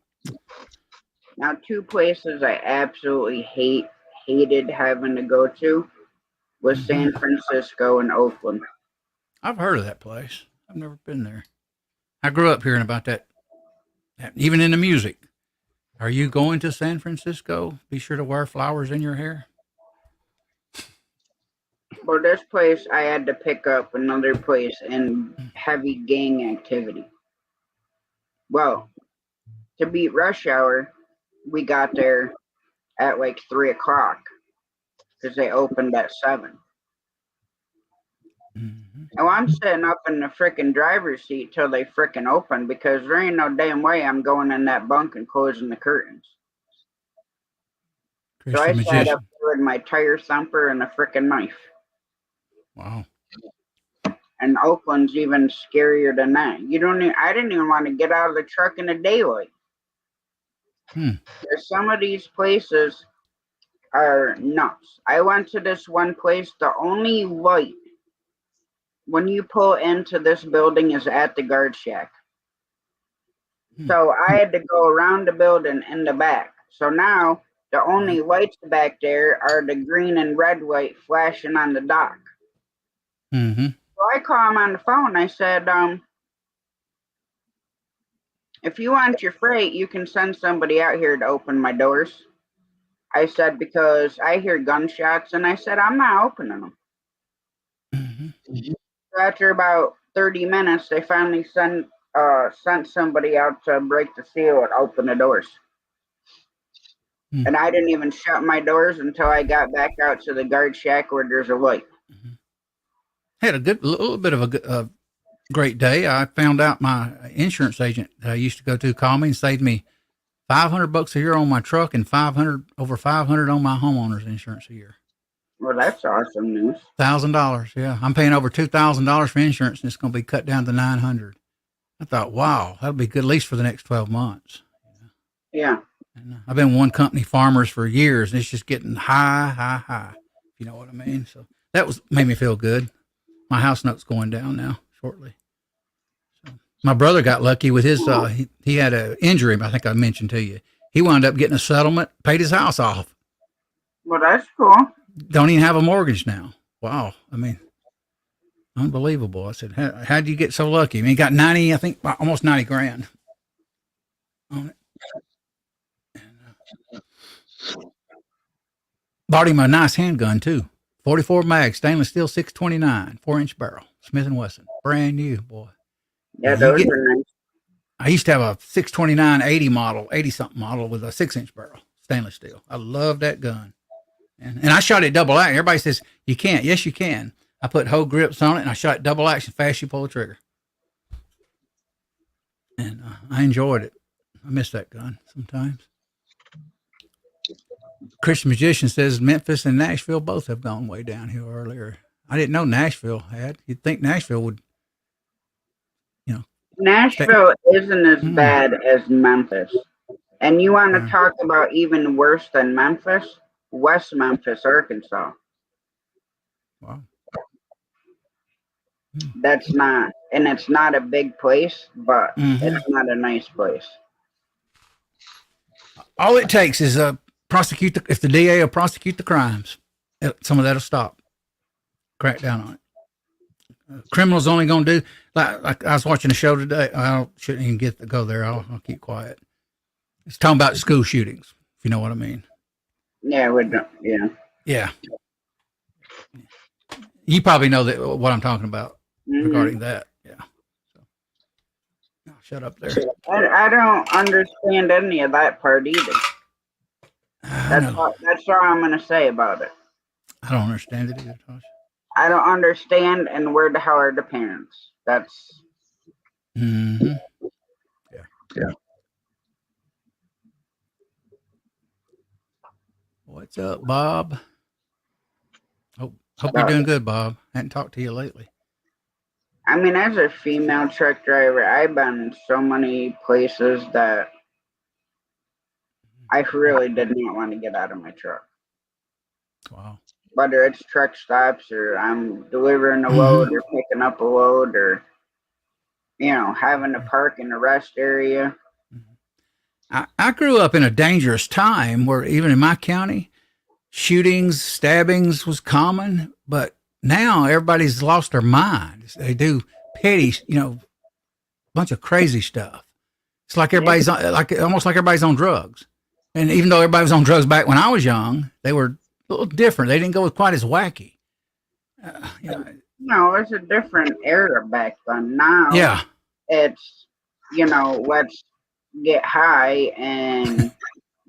Now, 2 places I absolutely hated having to go to was San Francisco and Oakland. I've heard of that place. I've never been there. I grew up hearing about that, even in the music. Are you going to San Francisco? Be sure to wear flowers in your hair. For this place, I had to pick up another place in heavy gang activity. Well, to beat rush hour, we got there at like 3 o'clock because they opened at 7. Mm-hmm. Oh, I'm sitting up in the frickin' driver's seat till they frickin' open because there ain't no damn way I'm going in that bunk and closing the curtains. So I Christian sat up Magician. there with my tire thumper and a frickin' knife. Wow. And Oakland's even scarier than that. I didn't even want to get out of the truck in the daylight. Some of these places are nuts. I went to this one place, the only light when you pull into this building is at the guard shack. So I had to go around the building in the back. So now the only lights back there are the green and red light flashing on the dock. Mm-hmm. So I call him on the phone. I said, if you want your freight, you can send somebody out here to open my doors. I said, because I hear gunshots, and I said, I'm not opening them. Mm-hmm. So after about 30 minutes, they finally sent somebody out to break the seal and open the doors. And I didn't even shut my doors until I got back out to the guard shack where there's a light. Had a little bit of a great day. I found out my insurance agent that I used to go to called me and saved me $500 a year on my truck and over 500 on my homeowner's insurance a year. Well, that's awesome news. $1,000. Yeah, I'm paying over $2,000 for insurance, and it's going to be cut down to $900. I thought, wow, that'll be good at least for the next 12 months. Yeah. And I've been one company farmers for years, and it's just getting high. If you know what I mean. So that made me feel good. My house note's going down now shortly. So my brother got lucky with his. He had an injury. I think I mentioned to you. He wound up getting a settlement, paid his house off. Well, that's cool. Don't even have a mortgage now. Wow. I mean, unbelievable. I said, how'd you get so lucky? I mean, he got 90, I think, almost 90 grand on it. And, bought him a nice handgun, too. 44 mag, stainless steel, 629, 4-inch barrel, Smith & Wesson. Brand new, boy. Yeah, those are nice. I used to have a 629 80-something model with a 6-inch barrel, stainless steel. I love that gun. And I shot it double action. Everybody says, you can't. Yes, you can. I put whole grips on it, and I shot double action, fast you pull the trigger. And I enjoyed it. I miss that gun sometimes. Christian Magician says Memphis and Nashville both have gone way downhill earlier. I didn't know Nashville had. You'd think Nashville would, Nashville isn't as bad as Memphis. And you want to talk about even worse than Memphis? West Memphis, Arkansas. Wow. That's not, and it's not a big place, but it's not a nice place. All it takes is if the DA will prosecute the crimes, some of that'll stop. Crack down on it. Criminals only going to do, like I was watching a show today. I shouldn't even go there. I'll keep quiet. It's talking about school shootings, if you know what I mean. Yeah, we don't. Yeah. Yeah. You probably know what I'm talking about regarding that. Yeah. So, shut up there. I don't understand any of that part either. That's all I'm going to say about it. I don't understand it either, Tosh. I don't understand, and where the hell are the parents? That's. Yeah. What's up, Bob? Hope you're doing good, Bob. I hadn't talked to you lately. I mean, as a female truck driver, I've been so many places that I really did not want to get out of my truck. Wow. Whether it's truck stops or I'm delivering a load or picking up a load or, having to park in the rest area. I grew up in a dangerous time where even in my county, shootings, stabbings was common, but now everybody's lost their minds. They do petty, bunch of crazy stuff. It's like everybody's almost like everybody's on drugs. And even though everybody was on drugs back when I was young, they were a little different. They didn't go quite as wacky. No, it's a different era back then. Now, it's, let's get high and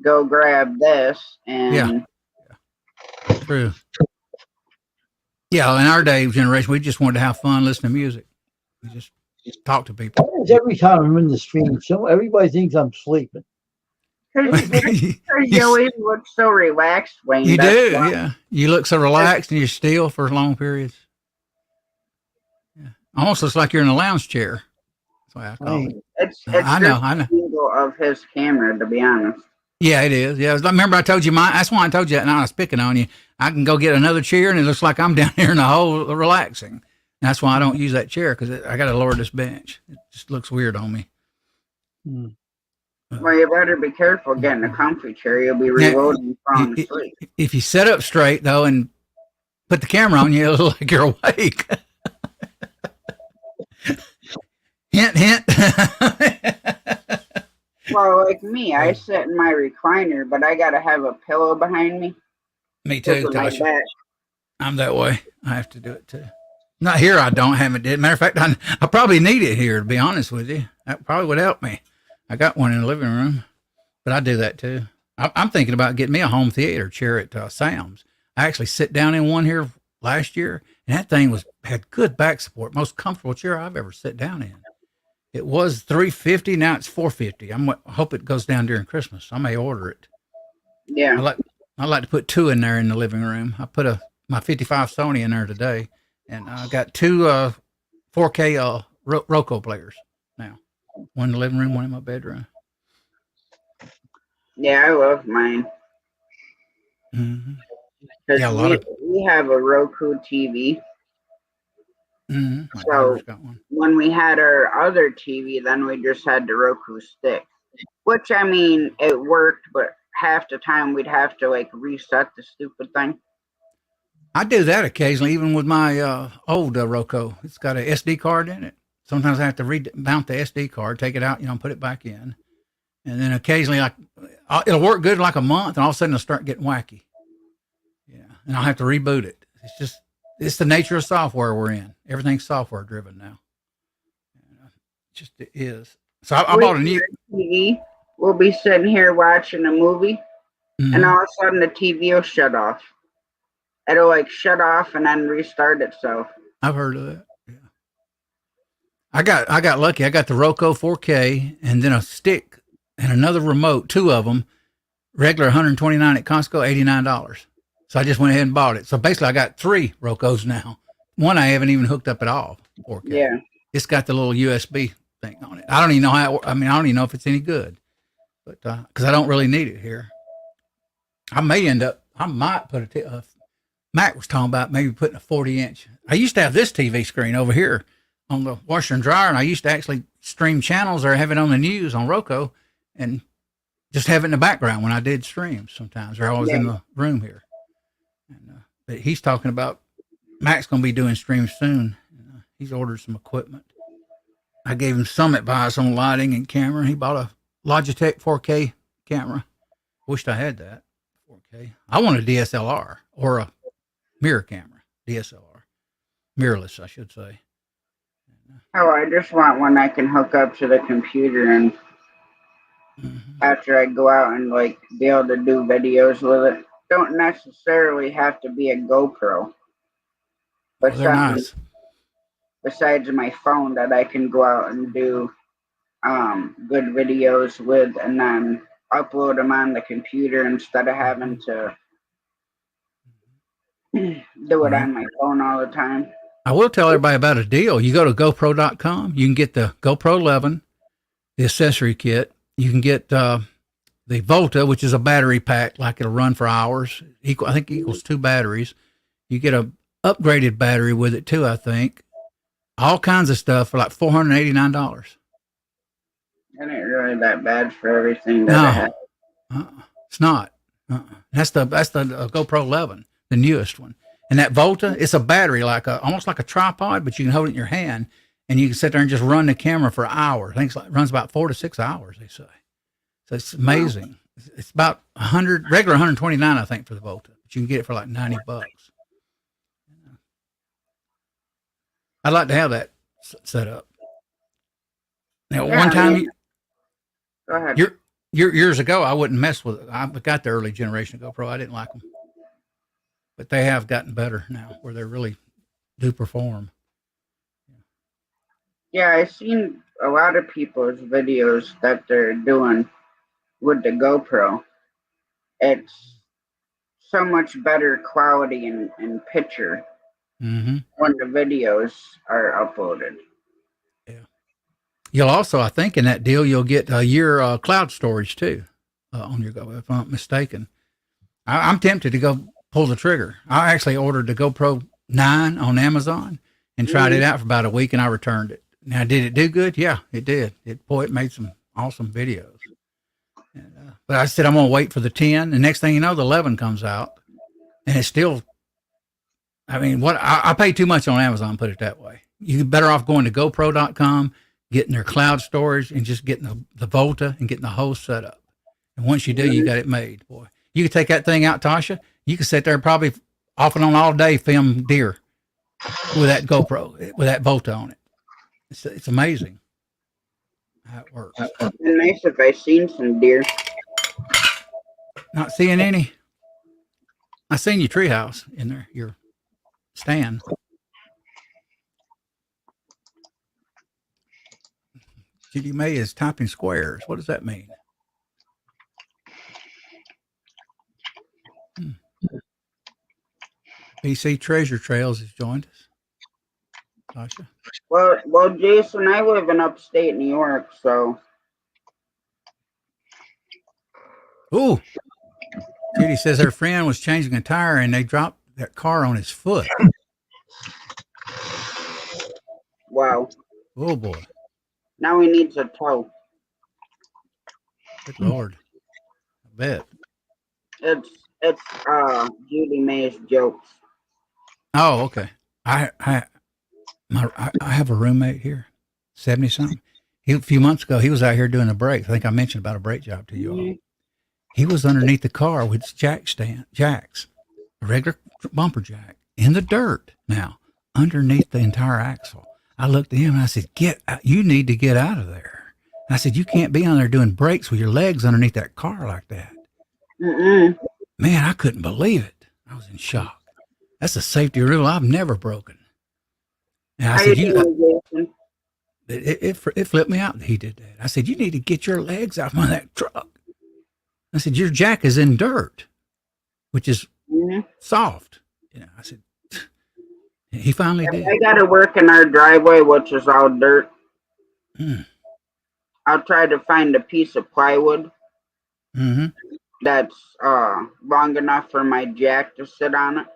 go grab this and. True. Yeah, in our day generation, we just wanted to have fun, listen to music. We just talk to people. Almost every time I'm in the stream, everybody thinks I'm sleeping. Because you, you always look so relaxed, Wayne. you That's do, why. yeah. You look so relaxed and you're still for long periods. Yeah. Almost looks like you're in a lounge chair. That's why I call it. It's I know, just I know. the angle of his camera, to be honest. Yeah, it is. Yeah, remember I told you mine. That's why I told you that. Now I was picking on you. I can go get another chair, and it looks like I'm down here in the hole relaxing. And that's why I don't use that chair because I got to lower this bench. It just looks weird on me. Well, you better be careful getting a comfy chair. You'll be reloading from sleep. If you sit up straight though and put the camera on you, it'll look like you're awake. Hint, hint. Well, like me, I sit in my recliner, but I gotta have a pillow behind me. Me too, Like Tasha. that. I'm that way. I have to do it too. Not here. I don't have it. Matter of fact, I probably need it here. To be honest with you, that probably would help me. I got one in the living room, but I do that too. I'm thinking about getting me a home theater chair at Sam's. I actually sit down in one here last year, and that thing had good back support. Most comfortable chair I've ever sat down in. It was $350. Now it's $450. I hope it goes down during Christmas. I may order it. Yeah. I like to put two in there in the living room. I put my 55 Sony in there today, and I got two 4K Roku players now. One in the living room, one in my bedroom. Yeah, I love mine. Mm-hmm. Yeah, we have a Roku TV. Mm-hmm. My So daughter's got one. when we had our other TV, then we just had the Roku stick. Which, I mean, it worked, but half the time we'd have to like reset the stupid thing. I do that occasionally, even with my old Roku. It's got a SD card in it. Sometimes I have to mount the SD card, take it out, and put it back in. And then occasionally, it'll work good like a month, and all of a sudden it'll start getting wacky. Yeah, and I'll have to reboot it. It's the nature of software we're in. Everything's software driven now. It is. So I bought a new TV. We'll be sitting here watching a movie, and all of a sudden the TV will shut off. It'll like shut off and then restart itself. I've heard of that. Yeah. I got lucky. I got the Roku 4K and then a stick and another remote, two of them, regular $129 at Costco, $89. So I just went ahead and bought it. So basically I got three Rokus now. One I haven't even hooked up at all. 4K. Yeah. It's got the little USB thing on it. I don't even know I don't even know if it's any good, but because I don't really need it here. I might put Mac was talking about maybe putting a 40-inch. I used to have this TV screen over here on the washer and dryer, and I used to actually stream channels or have it on the news on Roku and just have it in the background when I did streams sometimes, or I was in the room here. And, but he's talking about Mac's going to be doing streams soon. He's ordered some equipment. I gave him some advice on lighting and camera. He bought a Logitech 4K camera. Wished I had that 4K. I want a DSLR or a mirror camera, DSLR, mirrorless, I should say. Oh, I just want one I can hook up to the computer, and after I go out and like be able to do videos with it. Don't necessarily have to be a GoPro, but they're nice. Besides my phone that I can go out and do good videos with, and then upload them on the computer instead of having to do it on my phone all the time. I will tell everybody about a deal. You go to GoPro.com. You can get the GoPro 11, the accessory kit. You can get the Volta, which is a battery pack, like it'll run for hours. I think it equals 2 batteries. You get a upgraded battery with it too, I think. All kinds of stuff for like $489. It ain't really that bad for everything that I have. It's not. That's the GoPro 11, the newest one. And that Volta, it's a battery almost like a tripod, but you can hold it in your hand and you can sit there and just run the camera for hours. I think it runs about 4 to 6 hours, they say. So it's amazing. Wow. It's about regular $129, I think, for the Volta, but you can get it for like $90. I'd like to have that set up. Now, one time, go ahead. Years ago, I wouldn't mess with it. I got the early generation GoPro. I didn't like them. but they have gotten better now where they really do perform. Yeah, I've seen a lot of people's videos that they're doing with the GoPro. It's so much better quality and picture Mm-hmm. when the videos are uploaded. Yeah. You'll also, I think, in that deal, you'll get a year cloud storage too on your Go, if I'm not mistaken. I'm tempted to go pull the trigger. I actually ordered the GoPro 9 on Amazon and tried it out for about a week, and I returned it. Now, did it do good? Yeah, it did. It made some awesome videos. And, but I said I'm gonna wait for the 10. The next thing you know, the 11 comes out, and it's still. I mean, what I pay too much on Amazon. Put it that way. You're better off going to GoPro.com, getting their cloud storage, and just getting the Volta and getting the whole setup. And once you do, you got it made, boy. You could take that thing out, Tasha. You could sit there and probably off and on all day film deer with that GoPro, with that Volta on it. It's amazing how it works. It'd be nice if I seen some deer. Not seeing any. I seen your treehouse in there, your stand. Judy May is typing squares. What does that mean? BC Treasure Trails has joined us. Tasha. Well, Jason, I live in upstate New York, so. Ooh. Judy says her friend was changing a tire and they dropped that car on his foot. Wow. Oh boy. Now he needs a tow. Good Lord. I bet. It's Judy May's jokes. Oh, okay. I have a roommate here, 70 something. A few months ago, he was out here doing a brake. I think I mentioned about a brake job to you all. He was underneath the car with jacks, a regular bumper jack, in the dirt now, underneath the entire axle. I looked at him and I said, you need to get out of there. And I said, you can't be on there doing brakes with your legs underneath that car like that. Mm-mm. Man, I couldn't believe it. I was in shock. That's a safety rule I've never broken. And I said, it flipped me out that he did that. I said, you need to get your legs out of that truck. I said, your jack is in dirt, which is soft. I said, he finally did. I got to work in our driveway, which is all dirt. I'll try to find a piece of plywood that's long enough for my jack to sit on it.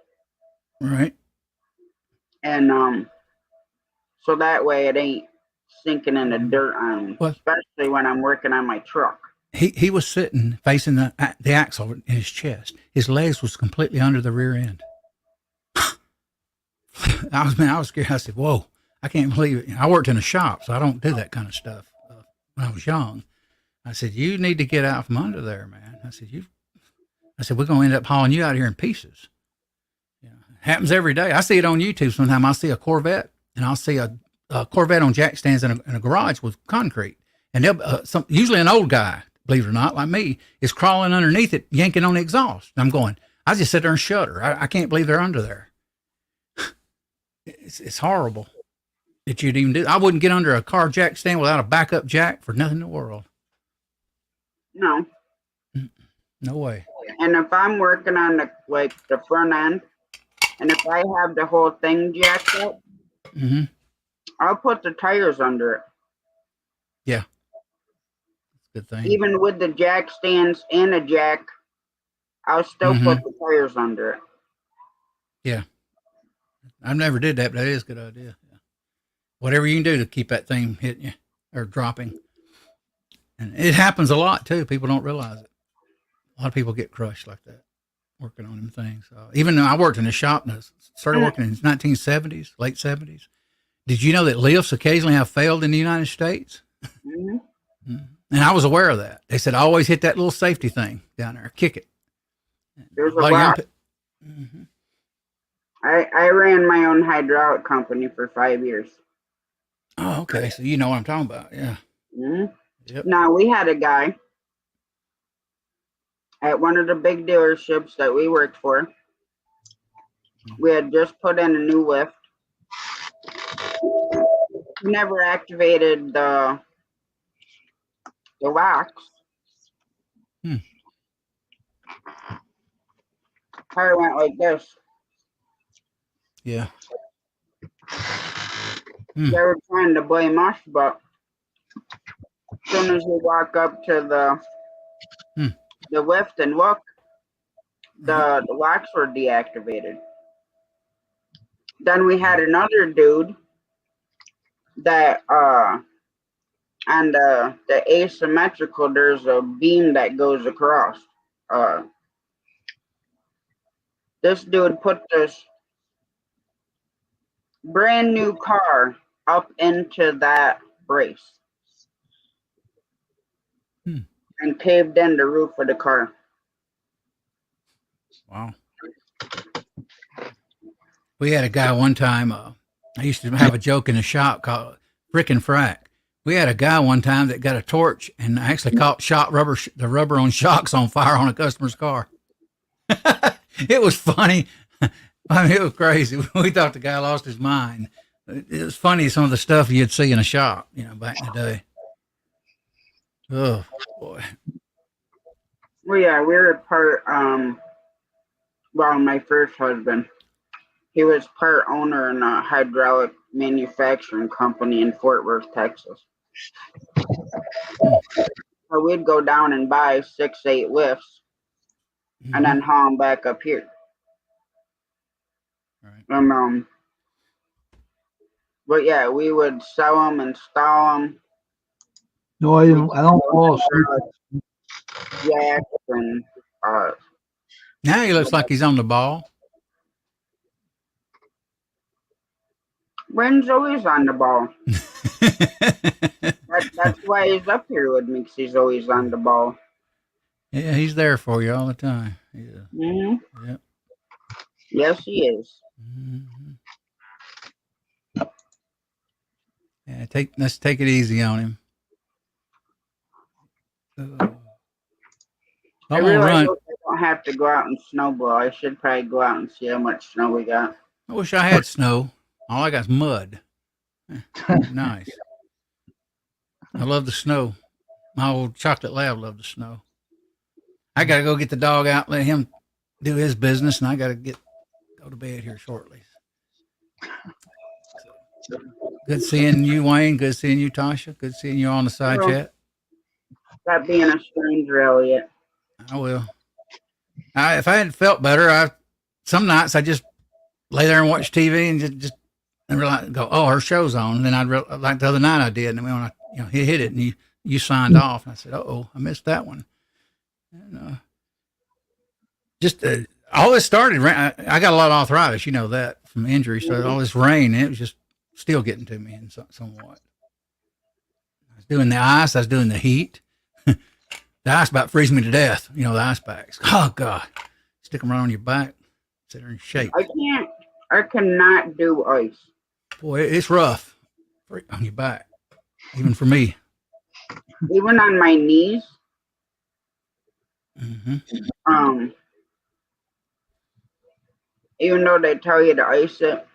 Right. And so that way it ain't sinking in the dirt on me, especially when I'm working on my truck. He was sitting facing the axle in his chest. His legs was completely under the rear end. I was scared. I said, whoa, I can't believe it. I worked in a shop, so I don't do that kind of stuff when I was young. I said, you need to get out from under there, man. I said, we're going to end up hauling you out here in pieces. It happens every day. I see it on YouTube sometimes. I see a Corvette, and I'll see a Corvette on jack stands in a garage with concrete. And they'll usually an old guy, believe it or not, like me, is crawling underneath it, yanking on the exhaust. And I'm going, I just sit there and shudder. I can't believe they're under there. It's horrible that you'd even do. I wouldn't get under a car jack stand without a backup jack for nothing in the world. No. No way. And if I'm working on the front end, and if I have the whole thing jacked up, I'll put the tires under it. Yeah. Good thing. Even with the jack stands and a jack, I'll still put the tires under it. Yeah. I never did that, but that is a good idea. Yeah. Whatever you can do to keep that thing hitting you or dropping. And it happens a lot too. People don't realize it. A lot of people get crushed like that, working on them things. Even though I worked in a shop and I started working in the 1970s, late 70s. Did you know that lifts occasionally have failed in the United States? And I was aware of that. They said, always hit that little safety thing down there, kick it. There's a lot. I ran my own hydraulic company for 5 years. Oh, okay. So you know what I'm talking about. Yeah. Yep. Now, we had a guy at one of the big dealerships that we worked for. We had just put in a new lift. We never activated the locks. Car went like this. Yeah. They were trying to blame us, but as soon as we walk up to the lift and look, the locks were deactivated. Then we had another dude that on the asymmetrical, there's a beam that goes across. This dude put this brand new car up into that brace and caved in the roof of the car. Wow. We had a guy one time. I used to have a joke in the shop called "Frickin' Frack." We had a guy one time that got a torch and actually caught the rubber on shocks on fire on a customer's car. It was funny. I mean, it was crazy. We thought the guy lost his mind. It was funny, some of the stuff you'd see in a shop, back in the day. Oh, boy. Well, yeah, we were part, my first husband, he was part owner in a hydraulic manufacturing company in Fort Worth, Texas. So we'd go down and buy 6-8 lifts and then haul them back up here. Right. But yeah, we would sell them, install them. No, I don't fall asleep. Jacks and Now he looks like he's on the ball. Wynn's always on the ball. That's why he's up here with me, because he's always on the ball. Yeah, he's there for you all the time. Yeah. Mm-hmm. Yep. Yes, he is. Mm-hmm. Yeah, let's take it easy on him. I realize I don't have to go out and snowball. I should probably go out and see how much snow we got. I wish I had snow. All I got is mud. Nice. I love the snow. My old chocolate lab loved the snow. I got to go get the dog out, let him do his business, and I got to go to bed here shortly. So, good seeing you, Wayne. Good seeing you, Tasha. Good seeing you on the side chat. Stop being a stranger, Elliot. I will. If I hadn't felt better, some nights I just lay there and watch TV and just and realize, go, oh, her show's on. And then like the other night I did, and when I he hit it and you signed off, and I said, oh, I missed that one. And just all this started. I got a lot of arthritis, that from injury. So all this rain, it was just still getting to me in somewhat. I was doing the ice. I was doing the heat. The ice about freezing me to death. The ice bags. Oh God, stick them right on your back, sit there and shake. I cannot do ice. Boy, it's rough on your back, even for me. Even on my knees. Mm-hmm. Even though they tell you to ice it,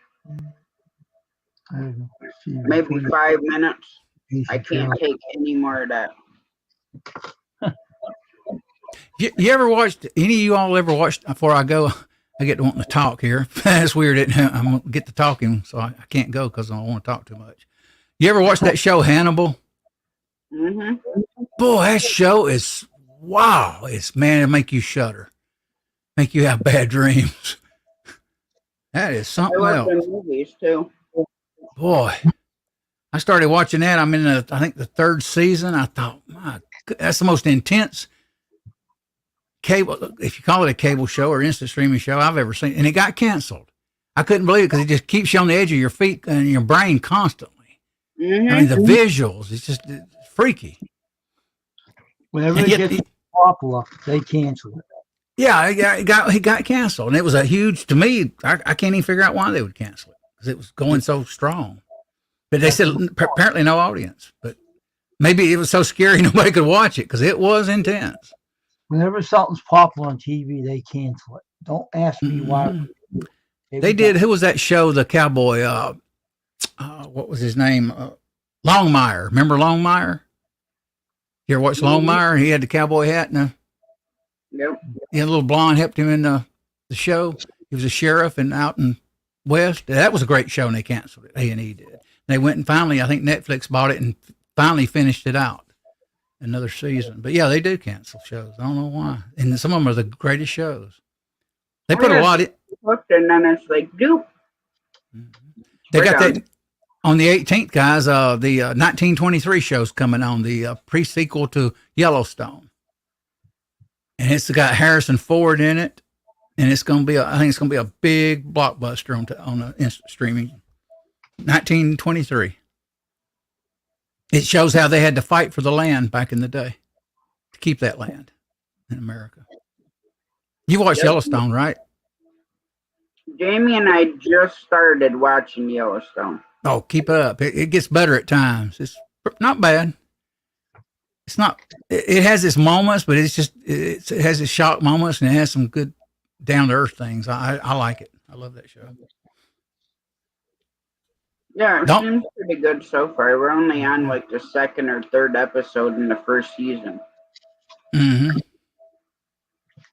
maybe 5 minutes. I can't take any more of that. You ever watched? Any of you all ever watched? Before I go, I get to wanting to talk here. That's weird. I'm gonna get to talking, so I can't go because I don't want to talk too much. You ever watch that show Hannibal? Mm-hmm. Boy, that show is wow. It'll make you shudder, make you have bad dreams. That is something else. I love the movies too. Boy, I started watching that. I'm in I think the 3rd season. I thought, my God, that's the most intense cable, if you call it a cable show or instant streaming show, I've ever seen. And it got canceled. I couldn't believe it because it just keeps you on the edge of your feet and your brain constantly. Mm-hmm. I mean, the visuals, it's freaky. Whenever it gets popular, they cancel it. Yeah, it got canceled. And it was a huge, to me, I can't even figure out why they would cancel it because it was going so strong. But they said apparently no audience. But maybe it was so scary nobody could watch it because it was intense. Whenever something's popular on TV, they cancel it. Don't ask me why. They did. Who was that show? The cowboy. What was his name? Longmire. Remember Longmire? You ever watch Longmire? He had the cowboy hat and Yep. he had a little blonde helped him in the show. He was a sheriff and out in West. That was a great show, and they canceled it. A&E did. They went and finally, I think Netflix bought it and finally finished it out. Another season. But yeah, they do cancel shows. I don't know why. And some of them are the greatest shows. They put a lot in. And then it's like, doop. They got that on the 18th, guys. The 1923 show's coming on, the pre-sequel to Yellowstone. And it's got Harrison Ford in it. And it's going to be, I think it's going to be a big blockbuster on the streaming. 1923. It shows how they had to fight for the land back in the day to keep that land in America. You watched Yellowstone, right? Jamie and I just started watching Yellowstone. Oh, keep it up. It gets better at times. It's not bad. It's not, it has its moments, but it has its shock moments and it has some good down to earth things. I like it. I love that show. Yeah, it seems pretty good so far. We're only on like the second or third episode in the first season. Mm-hmm.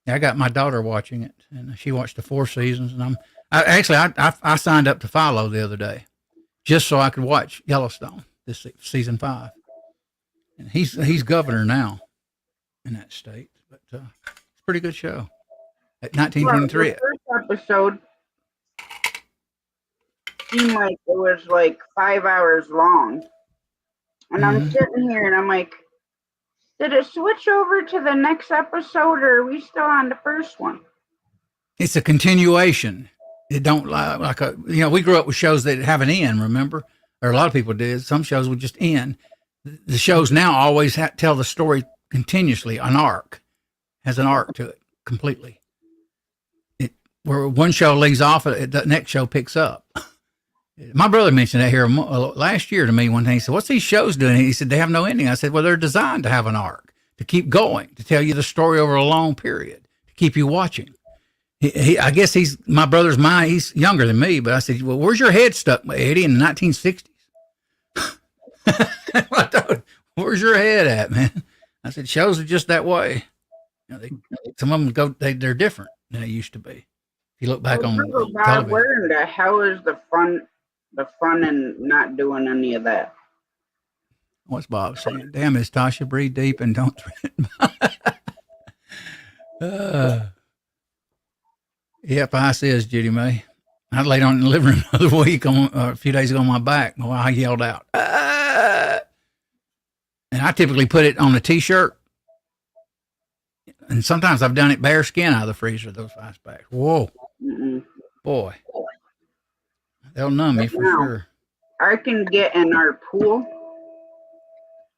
Yeah, I got my daughter watching it, and she watched the 4 seasons. And I signed up to follow the other day, just so I could watch Yellowstone this season 5. And he's governor now in that state, but it's a pretty good show. At 1923, well, the first episode seemed like it was like 5 hours long, and I'm sitting here and I'm like, did it switch over to the next episode, or are we still on the first one? It's a continuation. It don't we grew up with shows that have an end, remember? Or a lot of people did. Some shows would just end. The shows now always tell the story continuously, an arc. Has an arc to it completely. Where one show leaves off, the next show picks up. My brother mentioned that here last year to me one day. He said, what's these shows doing? He said, they have no ending. I said, well, they're designed to have an arc, to keep going, to tell you the story over a long period, to keep you watching. I guess my brother's mind. He's younger than me, but I said, well, where's your head stuck, Eddie, in the 1960s? I thought, where's your head at, man? I said, shows are just that way. Some of them they're different than they used to be. If you look back on television. Where in the hell is the fun in not doing any of that? What's Bob saying? Damn, is Tasha, breathe deep and don't threaten. Yep, I says Judy May. I laid on in the living room the other week, a few days ago on my back. Well, I yelled out. And I typically put it on a T-shirt. And sometimes I've done it bare skin out of the freezer, those ice packs. Whoa. Boy. They'll numb you for sure. I can get in our pool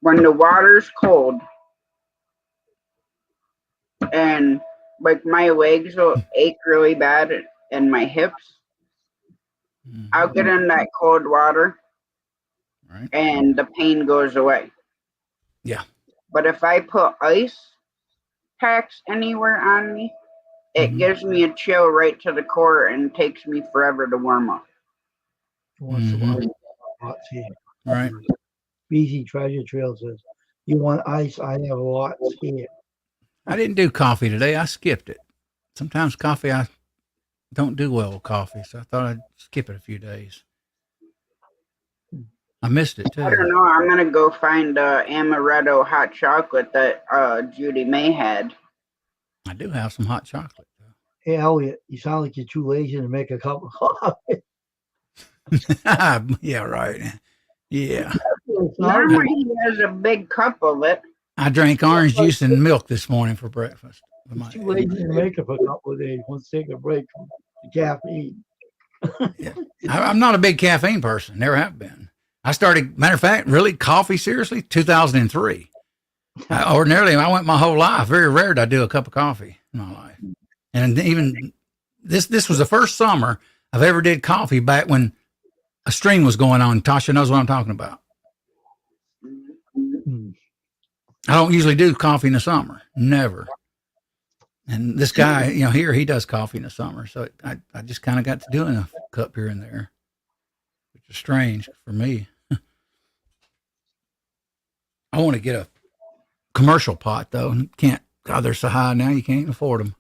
when the water's cold and like my legs will ache really bad and my hips. I'll get in that cold water and the pain goes away. Yeah. But if I put ice packs anywhere on me, it gives me a chill right to the core and takes me forever to warm up. Right. BZ Treasure Trail says, you want ice? I have lots here. I didn't do coffee today. I skipped it. Sometimes coffee, I don't do well with coffee, so I thought I'd skip it a few days. I missed it too. I don't know. I'm gonna go find amaretto hot chocolate that Judy May had. I do have some hot chocolate though. Hey Elliot, you sound like you're too lazy to make a cup of coffee. Yeah, right. Yeah. Normally he has a big cup of it. I drank orange juice and milk this morning for breakfast. Too lazy to make it for a couple of days. Let's take a break from the caffeine. Yeah. I'm not a big caffeine person. Never have been. I started, matter of fact, really coffee seriously, 2003. Ordinarily, I went my whole life. Very rare did I do a cup of coffee in my life. And even this was the first summer I've ever did coffee back when a stream was going on. Tasha knows what I'm talking about. I don't usually do coffee in the summer. Never. And this guy, here he does coffee in the summer, so I just kind of got to doing a cup here and there, which is strange for me. I want to get a commercial pot though. Can't. God, they're so high now you can't afford them.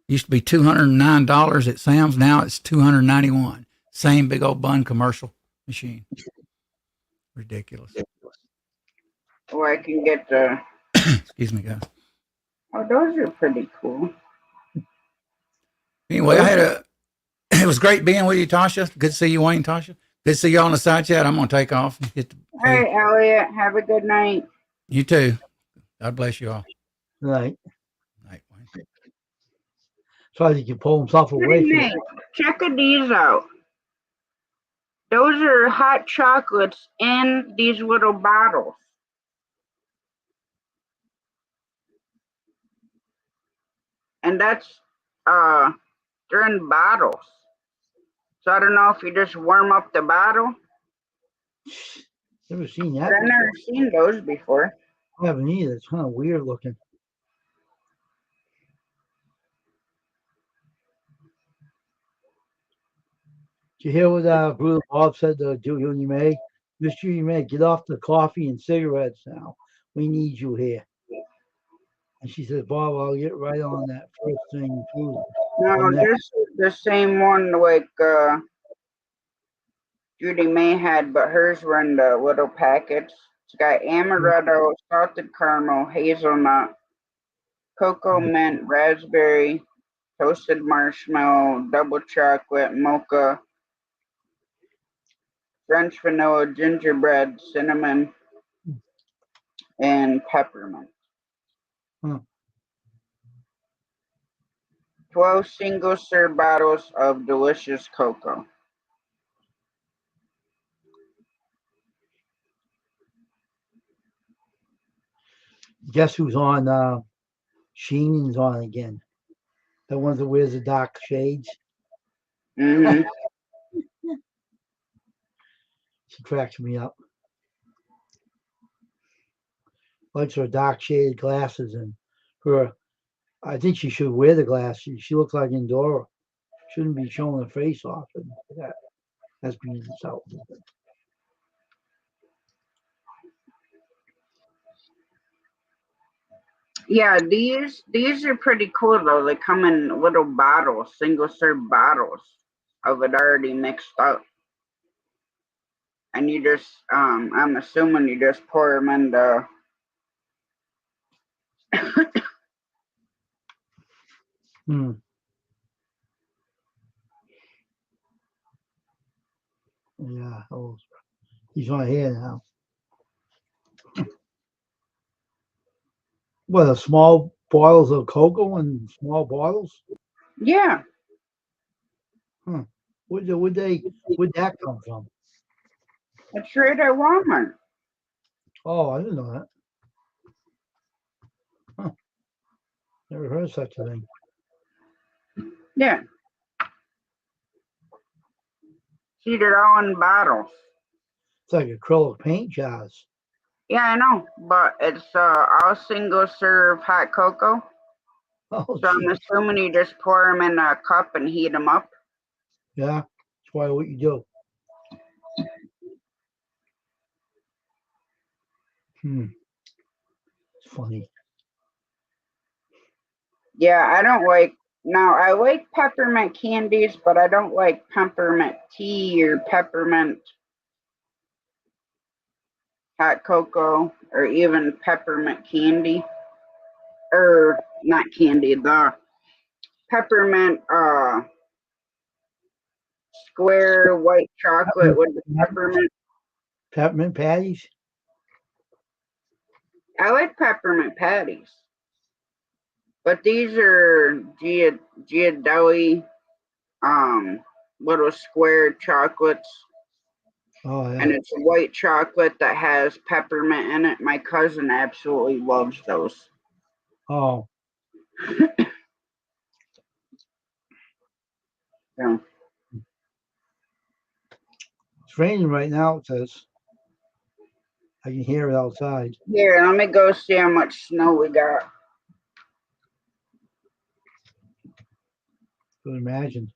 Used to be $209 at Sam's. Now it's $291. Same big old bun commercial machine. Ridiculous. Or I can get the. Excuse me, guys. Oh, those are pretty cool. Anyway, it was great being with you, Tasha. Good to see you, Wayne, Tasha. Good to see you all on the side chat. I'm going to take off. All right, Elliot. Have a good night. You too. God bless you all. Right. Night, Wayne. So he can pull himself away from it. Check these out. Those are hot chocolates in these little bottles. And that's they're in bottles. So I don't know if you just warm up the bottle. Never seen that. I've never seen those before. I haven't either. It's kind of weird looking. Did you hear what Bruce Bob said to Julie May? Mr. May, get off the coffee and cigarettes now. We need you here. And she said, Bob, I'll get right on that first thing too. No, this is the same one like Judy May had, but hers were in the little packets. It's got amaretto, salted caramel, hazelnut, cocoa mint, raspberry, toasted marshmallow, double chocolate, mocha, French vanilla, gingerbread, cinnamon, and peppermint. 12 single-serve bottles of delicious cocoa. Guess who's on? Sheenan's on again. The one that wears the dark shades. Mm-hmm. She cracks me up. Likes her dark shaded glasses and her. I think she should wear the glasses. She looks like Endora. Shouldn't be showing her face off and that. That's being insulting. Yeah, these are pretty cool though. They come in little bottles, single serve bottles of it already mixed up. And you just I'm assuming you just pour them in the Yeah, he's on here now. What, small bottles of cocoa and small bottles? Yeah. Where'd that come from? It's right at Walmart. Oh, I didn't know that. Huh. Never heard of such a thing. Yeah. See, they're all in bottles. It's like acrylic paint jars. Yeah, I know, but it's all single serve hot cocoa. Oh, so I'm assuming you just pour them in a cup and heat them up. Yeah, that's probably what you do. It's funny. Yeah, I don't like. Now I like peppermint candies, but I don't like peppermint tea or peppermint hot cocoa or even peppermint candy. Or not candy, the peppermint square white chocolate with the peppermint. Peppermint patties? I like peppermint patties. But these are Ghirardelli little square chocolates. Oh, yeah. And it's white chocolate that has peppermint in it. My cousin absolutely loves those. Oh. Yeah. It's raining right now, it says. I can hear it outside. Here, let me go see how much snow we got. Could imagine.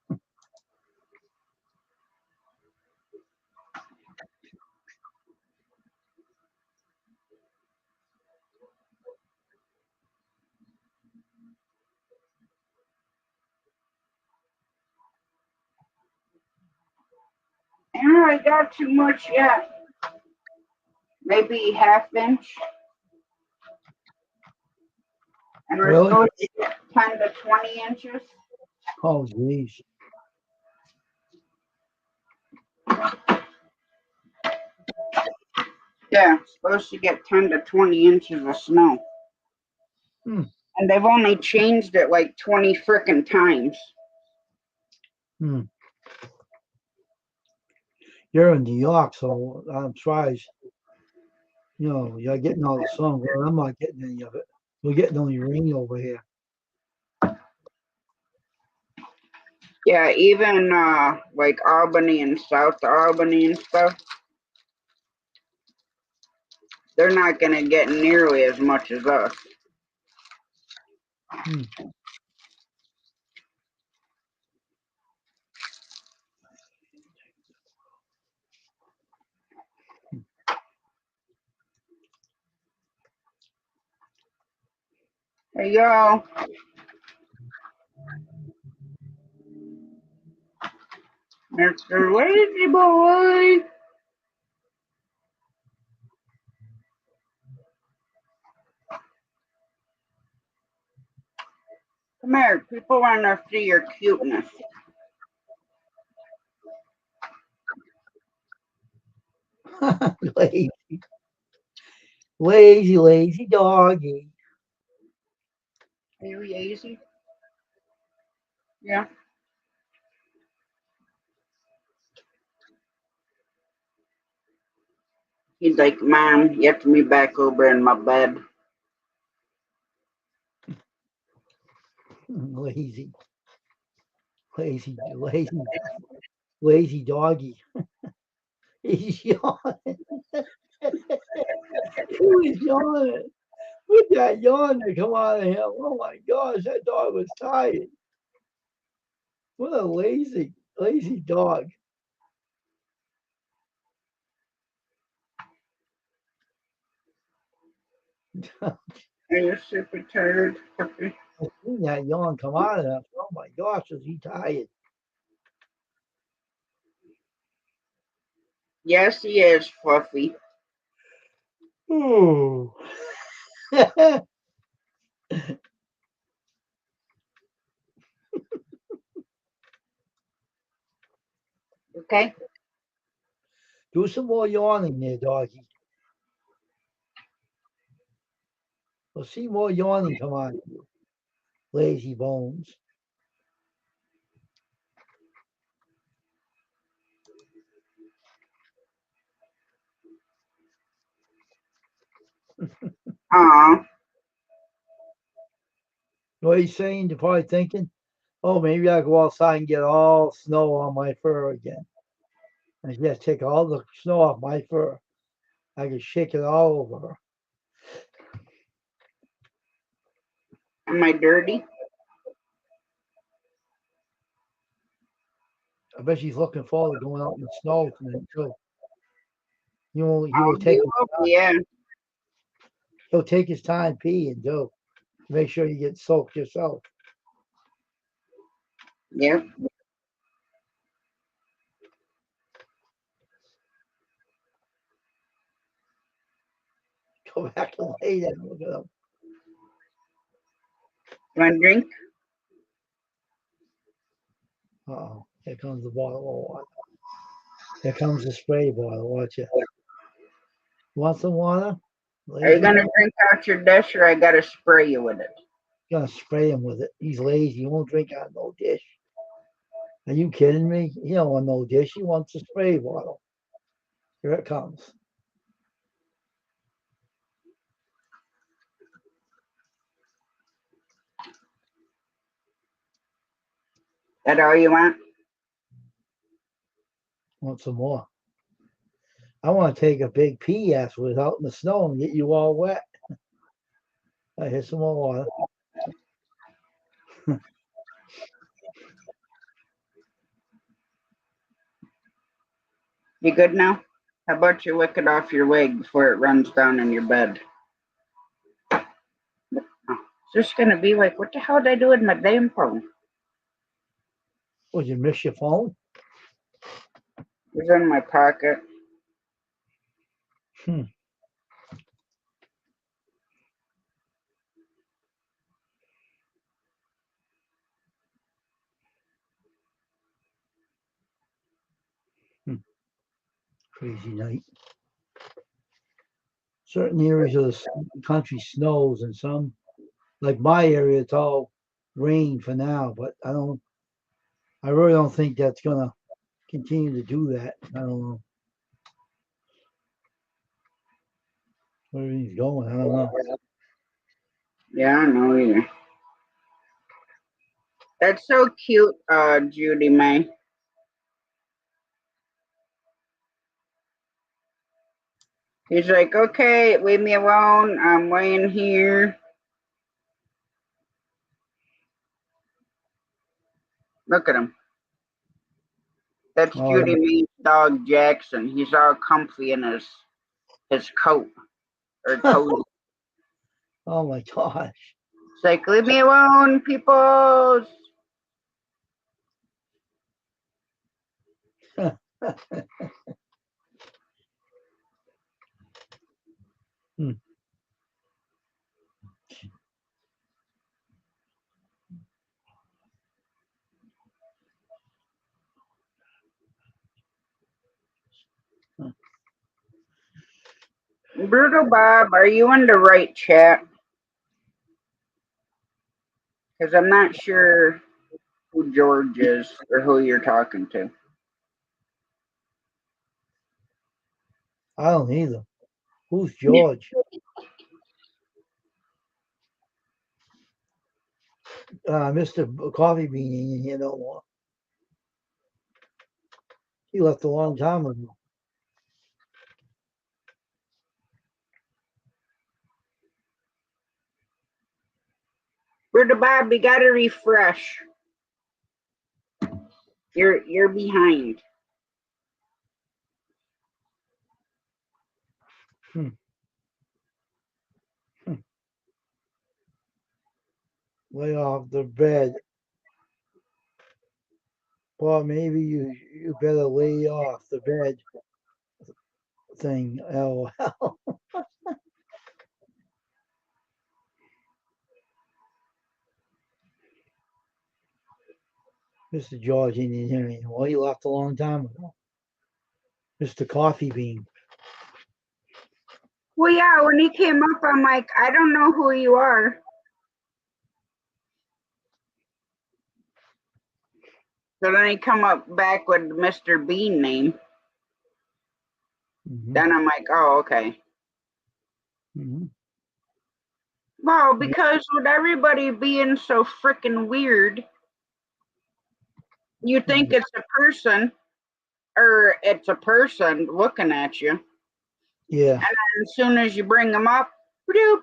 I don't really got too much yet. Maybe half inch. And we're Really? supposed to get 10 to 20 inches. Oh, geez. Yeah, supposed to get 10 to 20 inches of snow. Hmm. And they've only changed it like 20 frickin' times. Hmm. You're in New York, so I'm surprised. You know, you're getting all the sun. Well, I'm not getting any of it. We're getting only rain over here. Yeah, even like Albany and South Albany and stuff, they're not gonna get nearly as much as us. Hmm. Hey yo, Mr. Lazy Boy. Come here, people wanna see your cuteness. lazy, lazy doggy. Are you lazy? Yeah. He's like, Mom, get me back over in my bed. Lazy, lazy, lazy doggy. He's yawning. Who is yawning? Look at that yawn that come out of him. Oh my gosh, that dog was tired. What a lazy dog. Are you super tired, puppy? I seen that yawn come out of him. Oh my gosh, is he tired? Yes, he is, Fluffy. Oh. Okay? Do some more yawning there, doggy. We'll see more yawning come out of you. Lazy bones. Aw. What he's saying, you're probably thinking, oh, maybe I go outside and get all snow on my fur again. I just take all the snow off my fur. I can shake it all over her. Am I dirty? I bet she's looking forward to going out in the snow tonight too. He will Oh, take you will be, yeah. he'll take his time peeing too. Make sure you get soaked yourself. Yep. Go back and lay down. Look at him. You want a drink? Oh, here comes the bottle of water. Here comes the spray bottle. Watch it. Want some water? Are you Lazy gonna dog? drink out your dish or I gotta spray you with it? Gonna spray him with it. He's lazy. He won't drink out of no dish. Are you kidding me? He don't want no dish. He wants a spray bottle. Here it comes. That all you want? Want some more? I want to take a big pee afterwards out in the snow and get you all wet. I hear some more water. You good now? How about you lick it off your leg before it runs down in your bed? Oh, it's just gonna be like, what the hell did I do with my damn phone? Would you miss your phone? It was in my pocket. Hmm. Crazy night. Certain areas of the country snows, and some, like my area, it's all rain for now. But I really don't think that's gonna continue to do that. I don't know where he's going. I don't know. Yeah, I know either. That's so cute, Judy May. He's like, okay, leave me alone. I'm laying here. Look at him. That's Oh, Judy May's dog Jackson. He's all comfy in his coat or cozy. oh my gosh. It's like, leave me alone, people. Hmm. Brutal Bob, are you in the right chat? Because I'm not sure who George is or who you're talking to. I don't either. Who's George? Mr. Coffee Bean ain't in here no more. He left a long time ago. Brutal Bob, you gotta refresh. You're behind. Hmm. Hmm. Lay off the bed. Well, maybe you better lay off the bed thing. LOL. Mr. George ain't in here anymore. He left a long time ago. Mr. Coffee Bean. Well, yeah, when he came up, I'm like, I don't know who you are. So then he come up back with Mr. Bean name. Mm-hmm. Then I'm like, oh, okay. Mm-hmm. Well, because with everybody being so freaking weird, you think it's a person, or it's a person looking at you. Yeah. And as soon as you bring them up, bloop,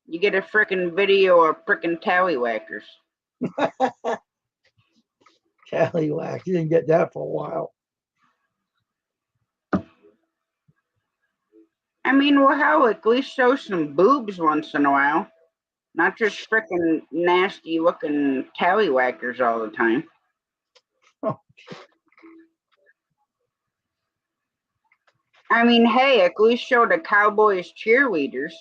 you get a freaking video of freaking tallywhackers. Tallywhack. You didn't get that for a while. I mean, well, hell, at least show some boobs once in a while. Not just freaking nasty looking tallywhackers all the time. I mean, hey, at least show the Cowboys cheerleaders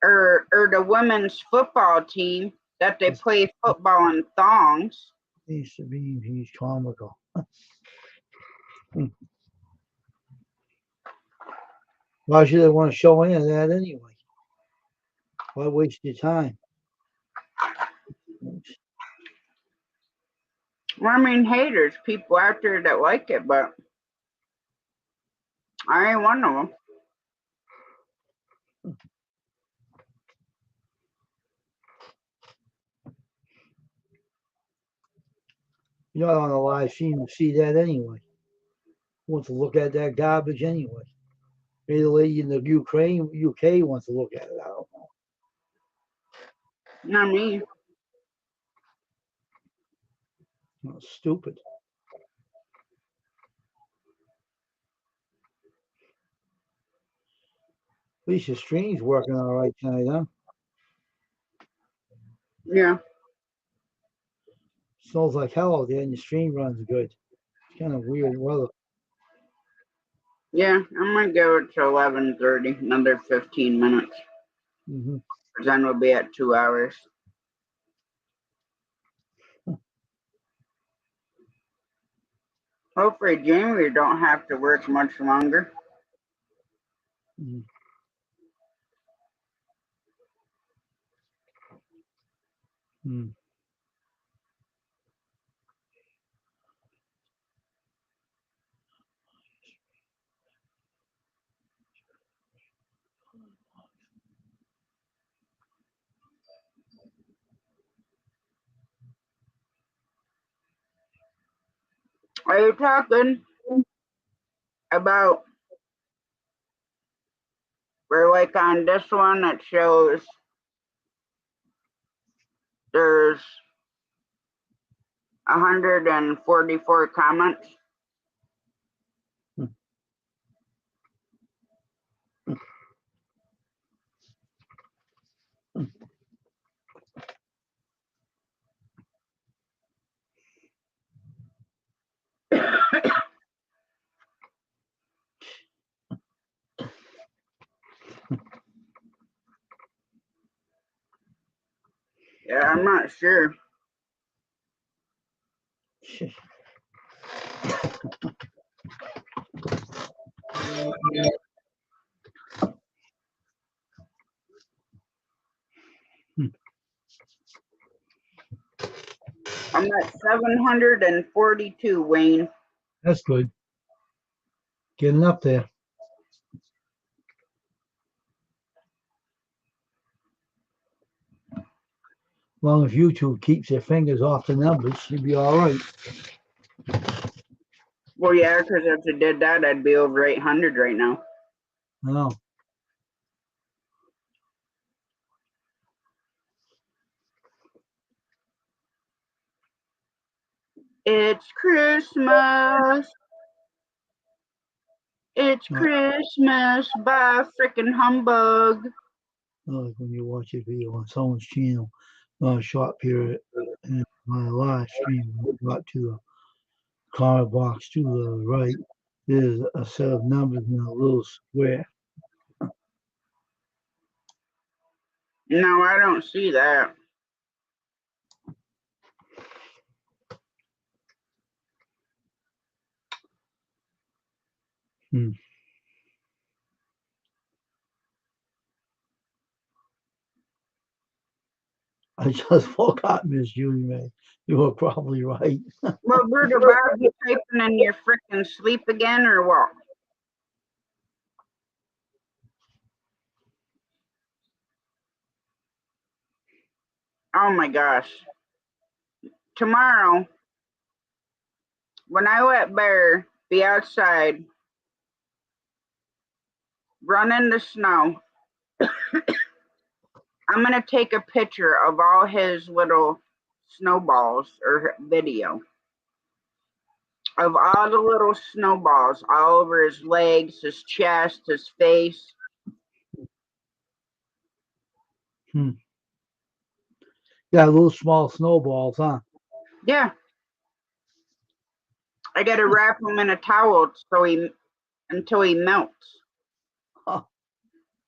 or the women's football team that they play football in thongs. He's comical. Why should they want to show any of that anyway? Why waste your time? Well, I mean, hey, there's people out there that like it, but I ain't one of them. You're not on a live stream to see that anyway. Who wants to look at that garbage anyway? Maybe the lady in the UK wants to look at it. I don't know. Not me. Well, stupid. least your stream's working all right tonight, huh? Yeah. Smells like hell out there, and your stream runs good. It's kind of weird weather. Yeah, I'm gonna go it to 11:30, another 15 minutes. Mm-hmm. Then we'll be at 2 hours. Hopefully, Jamie don't have to work much longer. Mm-hmm. Mm-hmm. Are you talking about, we're like on this one that shows there's 144 comments? Yeah, I'm not sure. I'm at 742, Wayne. That's good. Getting up there. As long as YouTube keeps their fingers off the numbers, you'll be all right. Well, yeah, because if it did that, I'd be over 800 right now. I know. It's Christmas. It's Christmas by frickin' humbug. Like when you watch a video on someone's channel, a short period, and my live stream got to the comment box to the right, there's a set of numbers in a little square. No, I don't see that. I just woke up, Miss Julie Mae. You were probably right. Well, Bruder Bob, you typing in your frickin' sleep again or what? Oh my gosh. Tomorrow, when I let Bear be outside, run in the snow, I'm gonna take a picture of all his little snowballs or video of all the little snowballs all over his legs, his chest, his face. Yeah, little small snowballs, huh? Yeah, I gotta wrap him in a towel until he melts. Huh.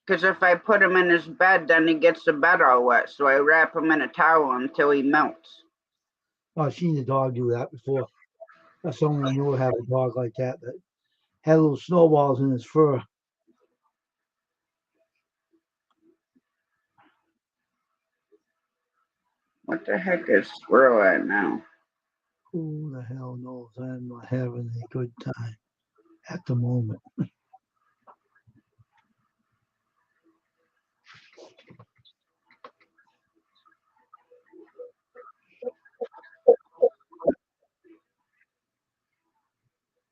Because if I put him in his bed, then he gets the bed all wet. So I wrap him in a towel until he melts. Oh, I've seen the dog do that before. That's someone I knew would have a dog like that had little snowballs in his fur. What the heck is squirrel at now? Who the hell knows? I'm not having a good time at the moment.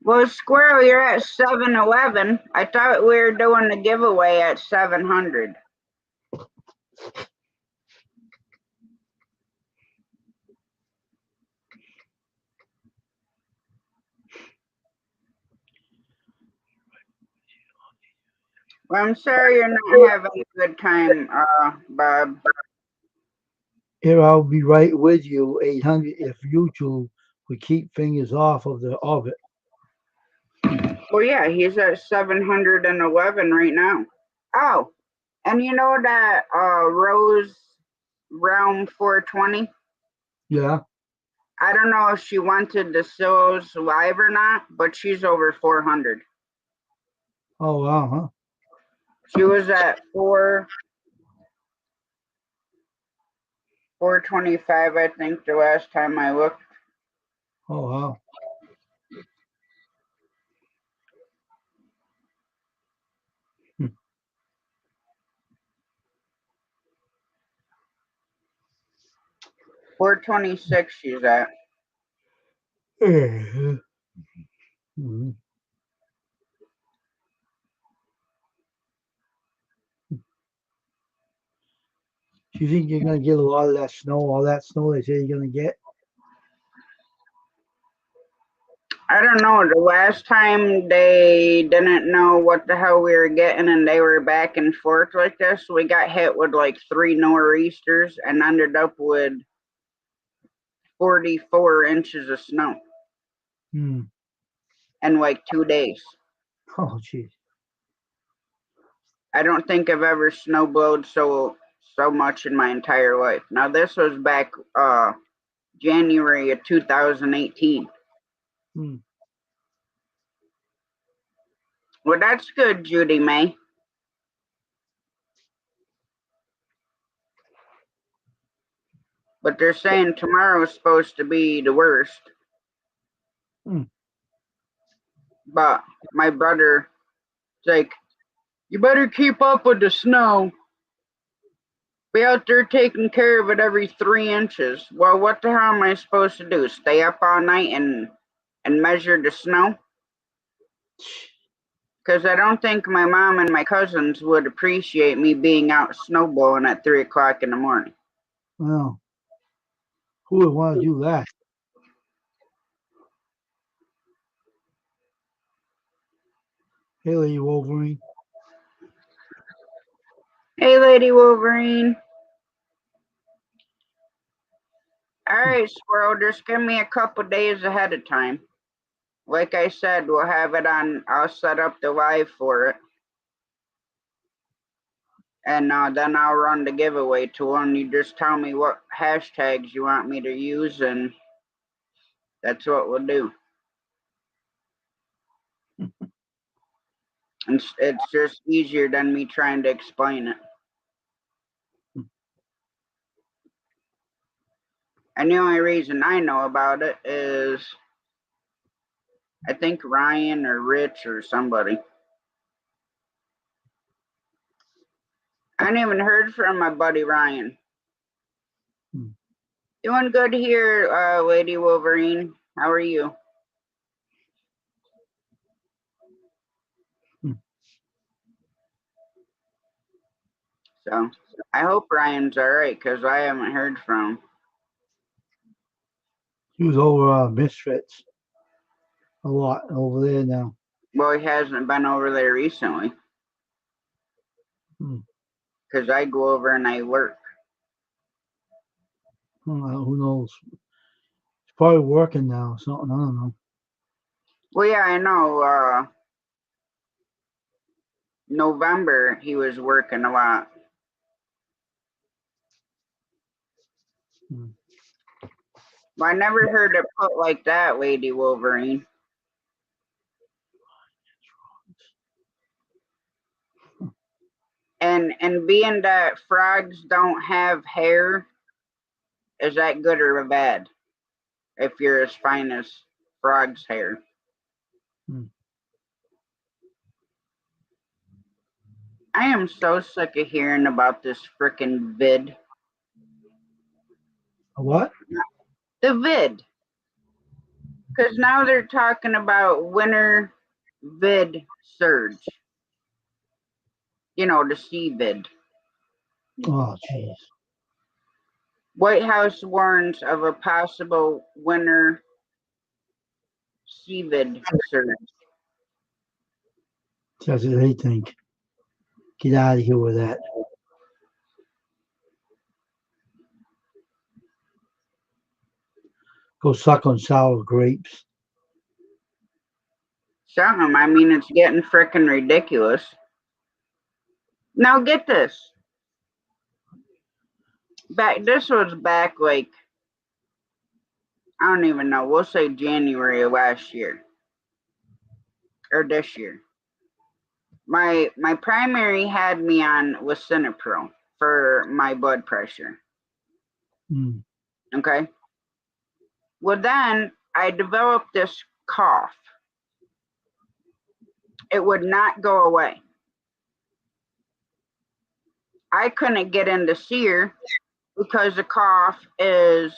Well, squirrel, you're at 711. I thought we were doing the giveaway at 700. Well, I'm sorry you're not having a good time, Bob. Here, I'll be right with you, 800, if you two would keep fingers off of it. Well, yeah, he's at 711 right now. Oh, and you know that Rose Realm 420? Yeah. I don't know if she wanted the Sills live or not, but she's over 400. Oh, wow, huh? She was at 425, I think, the last time I looked. Oh, wow. 426 she's at. Mhm. Do you think you're going to get a lot of that snow, all that snow they say you're going to get? I don't know. The last time they didn't know what the hell we were getting and they were back and forth like this. We got hit with like 3 nor'easters and ended up with 44 inches of snow Hmm. in like 2 days. Oh, jeez. I don't think I've ever snowblowed so much in my entire life. Now this was back January of 2018. Hmm. Well, that's good, Judy May. But they're saying tomorrow's supposed to be the worst. Hmm. But my brother's like, you better keep up with the snow. Be out there taking care of it every 3 inches. Well, what the hell am I supposed to do? Stay up all night and measure the snow? Because I don't think my mom and my cousins would appreciate me being out snowblowing at 3 o'clock in the morning. Well, who would want to do that? Hey, Lady Wolverine. Hey, Lady Wolverine. All right, Squirrel, just give me a couple days ahead of time. Like I said, we'll have it on. I'll set up the live for it. And then I'll run the giveaway tool, and you just tell me what hashtags you want me to use, and that's what we'll do. And it's just easier than me trying to explain it. And the only reason I know about it is I think Ryan or Rich or somebody. I haven't even heard from my buddy Ryan. Doing good here, Lady Wolverine. How are you? So I hope Ryan's all right because I haven't heard from him. He was over Misfits a lot over there now. Well, he hasn't been over there recently because I go over and I work. Who knows? He's probably working now or something. I don't know. Well, yeah, I know. November he was working a lot. Well, I never heard it put like that, Lady Wolverine. And being that frogs don't have hair, is that good or bad? If you're as fine as frog's hair. I am so sick of hearing about this frickin' vid. A what? The vid. Because now they're talking about winter vid surge. You know, the sea vid. Oh, jeez. White House warns of a possible winter sea vid surge. That's what they think. Get out of here with that. Go suck on sour grapes. Something. I mean, it's getting frickin' ridiculous. Now get this. This was back like, I don't even know. We'll say January of last year or this year. My primary had me on lisinopril for my blood pressure. Mm. Okay. Well, then I developed this cough. It would not go away. I couldn't get in to see her because the cough is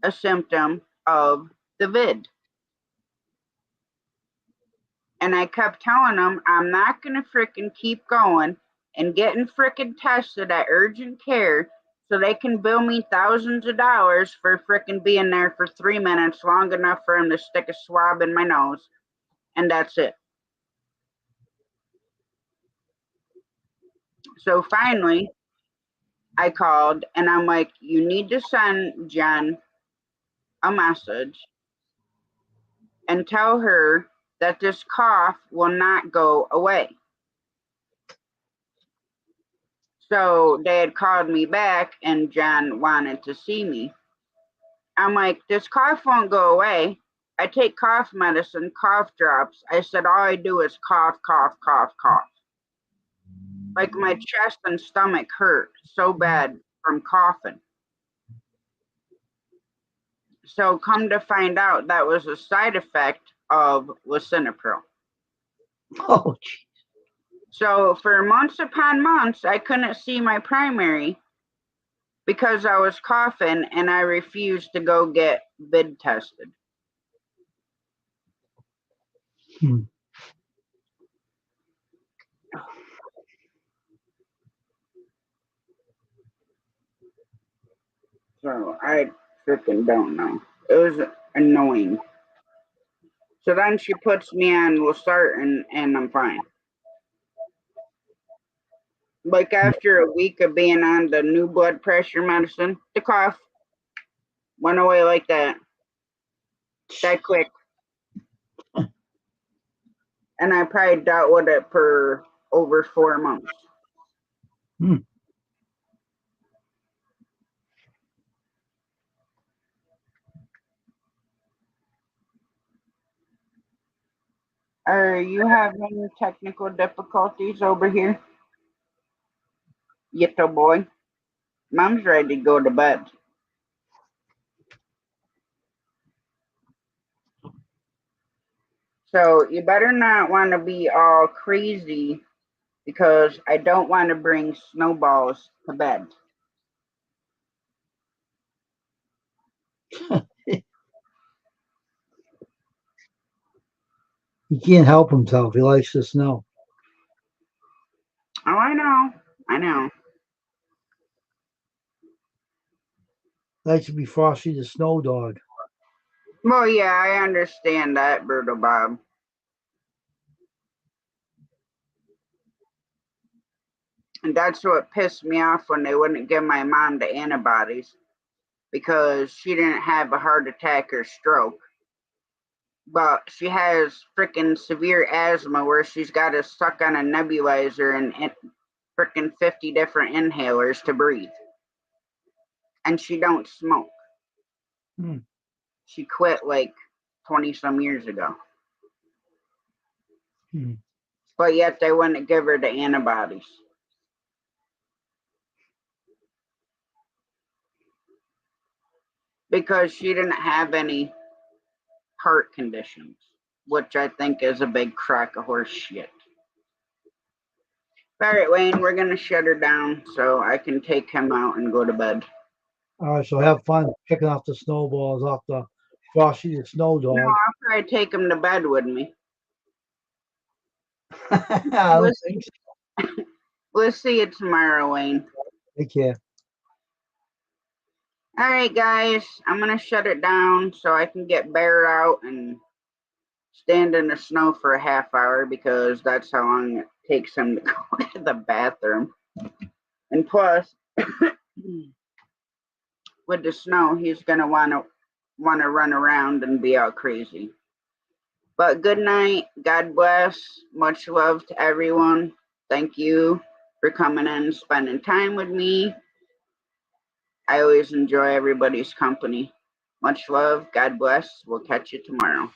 a symptom of the vid. And I kept telling them I'm not going to frickin' keep going and getting frickin' tested at urgent care so they can bill me thousands of dollars for frickin' being there for 3 minutes, long enough for him to stick a swab in my nose, and that's it. So finally, I called and I'm like, you need to send Jen a message and tell her that this cough will not go away. So they had called me back and Jen wanted to see me. I'm like, this cough won't go away. I take cough medicine, cough drops. I said, all I do is cough, cough, cough, cough. Like my chest and stomach hurt so bad from coughing. So come to find out, that was a side effect of lisinopril. Oh, geez. So for months upon months, I couldn't see my primary because I was coughing and I refused to go get vid tested. Hmm. So I freaking don't know. It was annoying. So then she puts me on Losartan and I'm fine. Like after a week of being on the new blood pressure medicine, the cough went away like that. That quick. And I probably dealt with it for over 4 months. Hmm. Are you having technical difficulties over here? Yitto boy. Mom's ready to go to bed. So you better not want to be all crazy because I don't want to bring snowballs to bed. He can't help himself. He likes the snow. Oh, I know. I know. Likes to be Frosty the Snow Dog. Well, yeah, I understand that, Brutal Bob. And that's what pissed me off when they wouldn't give my mom the antibodies because she didn't have a heart attack or stroke. But she has freaking severe asthma where she's got to suck on a nebulizer and freaking 50 different inhalers to breathe. And she don't smoke. Hmm. She quit like 20 some years ago. Hmm. But yet they wouldn't give her the antibodies. Because she didn't have any heart conditions, which I think is a big crock of horse shit. All right, Wayne, we're going to shut her down so I can take him out and go to bed. All right, so have fun picking off the snowballs off the Frosty the Snow No, Dog. I'll probably take him to bed with me. I don't think so. We'll see you tomorrow, Wayne. Take care. All right, guys, I'm going to shut it down so I can get Bear out and stand in the snow for a half hour because that's how long takes him to go to the bathroom. And plus, with the snow, he's gonna wanna run around and be all crazy. But good night. God bless. Much love to everyone. Thank you for coming in and spending time with me. I always enjoy everybody's company. Much love. God bless. We'll catch you tomorrow.